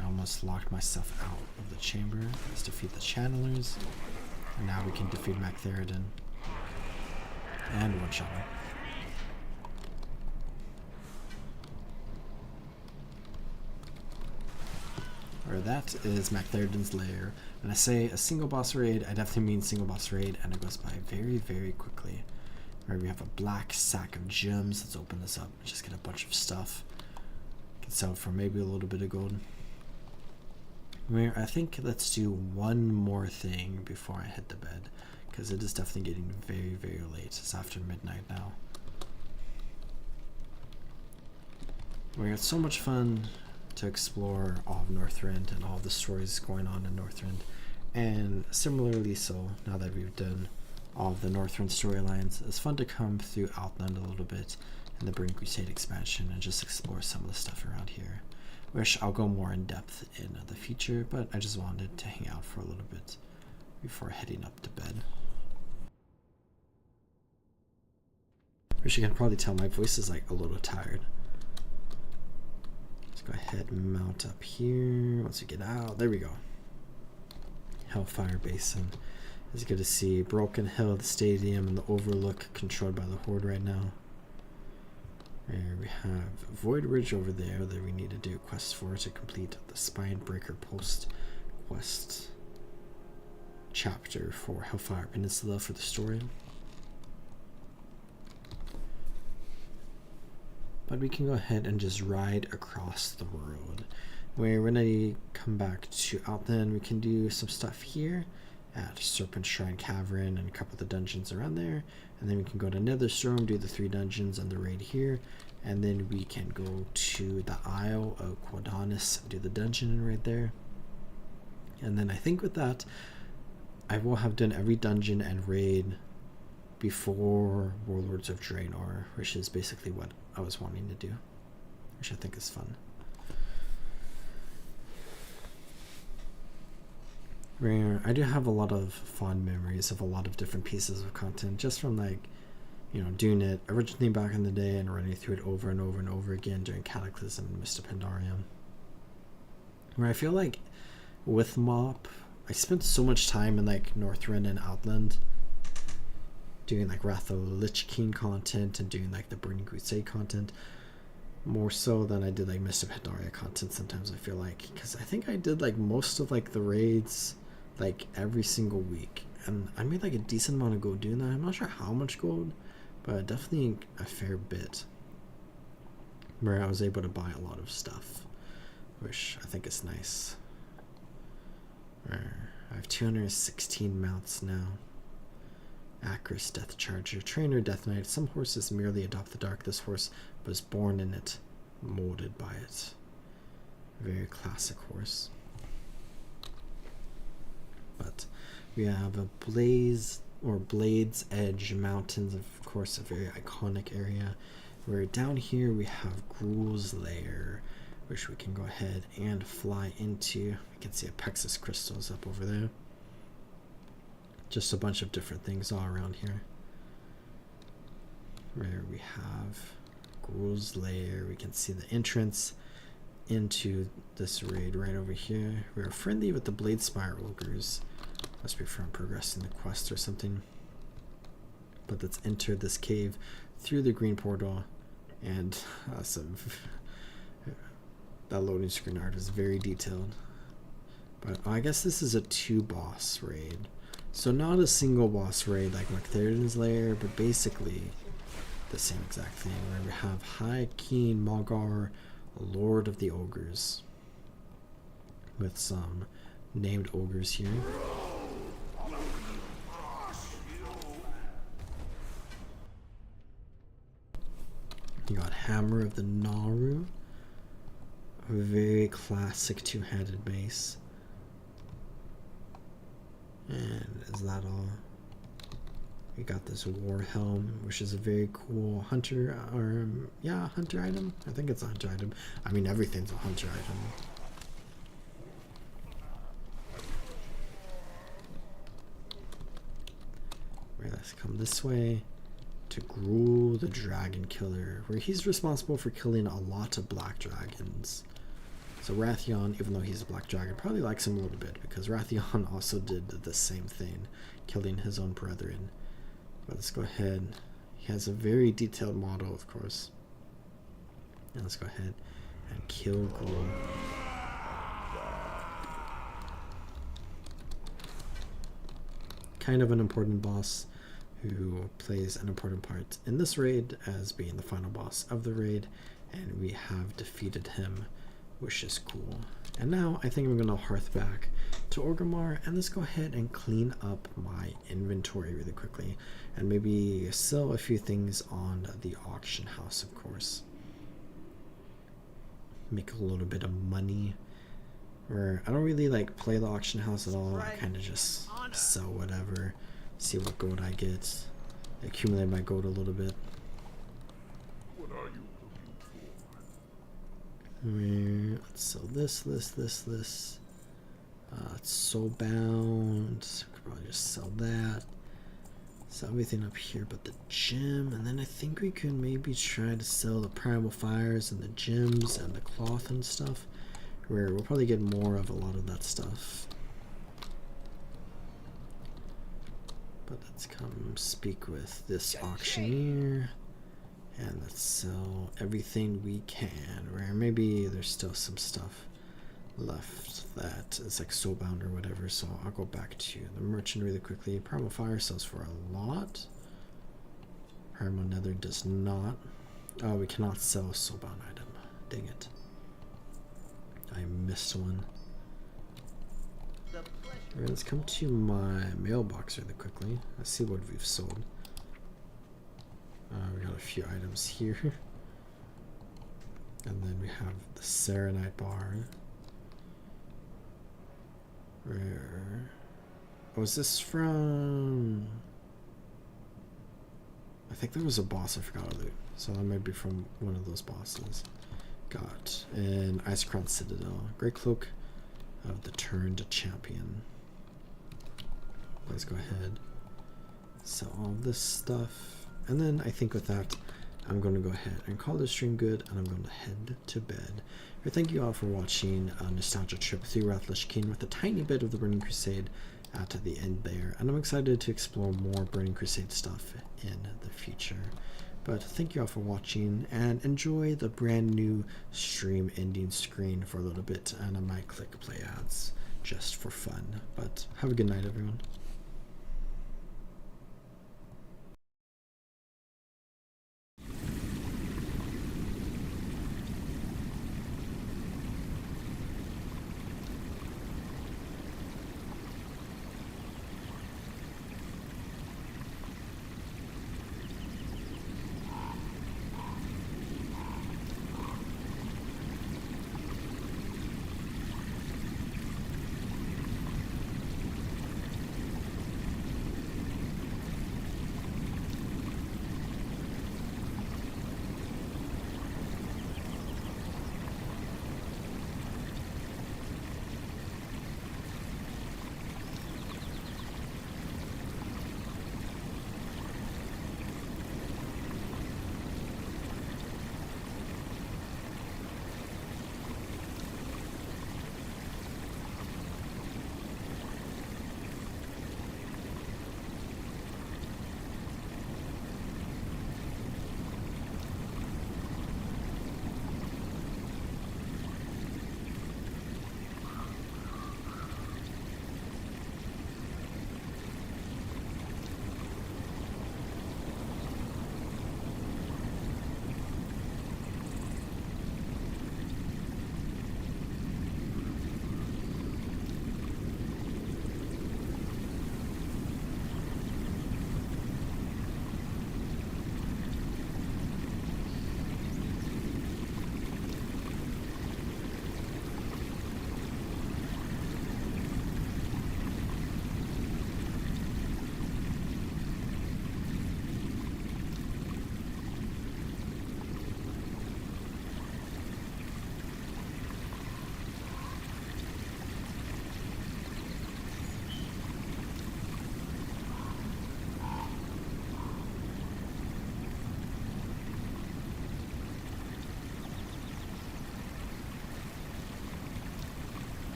I almost locked myself out of the chamber. Let's defeat the channelers. And now we can defeat Mactheridan. And one-shot him. Or that is Mactheridan's Lair. And I say a single boss raid, I definitely mean single boss raid, and it goes by very, very quickly. Where we have a black sack of gems. Let's open this up and just get a bunch of stuff. Can sell for maybe a little bit of gold. Where I think let's do one more thing before I head to bed, because it is definitely getting very, very late. It's after midnight now. Where it's so much fun to explore all of Northrend and all the stories going on in Northrend, and similarly so now that we've done all of the Northrend storylines, it's fun to come through Outland a little bit in the Burning Crusade expansion and just explore some of the stuff around here, which I'll go more in depth in the future, but I just wanted to hang out for a little bit before heading up to bed. Which you can probably tell my voice is like a little tired. Go ahead and mount up here once we get out. There we go. Hellfire Basin. It's good to see Broken Hill, the stadium, and the Overlook controlled by the Horde right now. And we have Void Ridge over there that we need to do quests for to complete the Spinebreaker Post quest chapter for Hellfire Peninsula for the story. But we can go ahead and just ride across the world. Where when I come back to Outland, we can do some stuff here at Serpent Shrine Cavern and a couple of the dungeons around there. And then we can go to Netherstorm, do the 3 dungeons and the raid here. And then we can go to the Isle of Quadonis, do the dungeon right there. And then I think with that, I will have done every dungeon and raid before Warlords of Draenor, which is basically what I was wanting to do, which I think is fun. Where I do have a lot of fond memories of a lot of different pieces of content, just from like, you know, doing it originally back in the day and running through it over and over and over again during Cataclysm and Mist of Pandarium. Where I feel like with MoP, I spent so much time in like Northrend and Outland doing like Wrath of the Lich King content and doing like the Burning Crusade content, more so than I did like Mist of Pandaria content sometimes, I feel like, because I think I did like most of like the raids like every single week, and I made like a decent amount of gold doing that. I'm not sure how much gold, but definitely a fair bit, where I was able to buy a lot of stuff, which I think is nice. Where I have 216 mounts now. Acris Death Charger, Trainer Death Knight. Some horses merely adopt the dark. This horse was born in it, molded by it. Very classic horse. But we have a Blade's Edge Mountains, of course, a very iconic area. Where down here we have Gruul's Lair, which we can go ahead and fly into. You can see Apexis crystals up over there. Just a bunch of different things all around here. Where we have Gruul's Lair, we can see the entrance into this raid right over here. We are friendly with the Bladespire Ogres. Must be from progressing the quest or something. But let's enter this cave through the green portal, and that loading screen art is very detailed. But I guess this is a 2-boss raid. So not a single boss raid like McTheridan's Lair, but basically the same exact thing, where we have High Keen Mogar, Lord of the Ogres, with some named ogres here. You got Hammer of the Naru, a very classic 2-handed mace. And is that all? We got this War Helm, which is a very cool hunter, hunter item. I think it's a hunter item. I mean, everything's a hunter item. Right, let's come this way to Gruul the Dragon Killer, where he's responsible for killing a lot of black dragons. So Wrathion, even though he's a black dragon, probably likes him a little bit, because Wrathion also did the same thing, killing his own brethren. But let's go ahead. He has a very detailed model, of course. And let's go ahead and kill Gruul. Kind of an important boss who plays an important part in this raid as being the final boss of the raid, and we have defeated him, which is cool. And now I think I'm going to hearth back to Orgrimmar, and let's go ahead and clean up my inventory really quickly, and maybe sell a few things on the auction house, of course. Make a little bit of money. Where I don't really like play the auction house at all. I kind of just sell whatever, see what gold I get, accumulate my gold a little bit. What are you looking for? Let's sell this. It's soul bound. Could probably just sell that. Sell everything up here but the gem, and then I think we could maybe try to sell the primal fires and the gems and the cloth and stuff, where we'll probably get more of a lot of that stuff. But let's come speak with this auctioneer, and let's sell everything we can, where maybe there's still some stuff left that is like soulbound or whatever, so I'll go back to the merchant really quickly. Primal Fire sells for a lot. Primal Nether does not. Oh, we cannot sell a soulbound item. Dang it. I missed one. Alright, let's come to my mailbox really quickly. Let's see what we've sold. We got a few items here. And then we have the Serenite bar. Where? Oh, is this from... I think there was a boss I forgot to loot. So that might be from one of those bosses. Got an Icecrown Citadel. Great Cloak of the Turned Champion. Let's go ahead. Sell all this stuff. And then I think with that, I'm going to go ahead and call this stream good, and I'm going to head to bed. Thank you all for watching a nostalgia trip through Wrath of Lich King with a tiny bit of the Burning Crusade at the end there. And I'm excited to explore more Burning Crusade stuff in the future. But thank you all for watching, and enjoy the brand new stream ending screen for a little bit, and I might click play ads just for fun. But have a good night, everyone.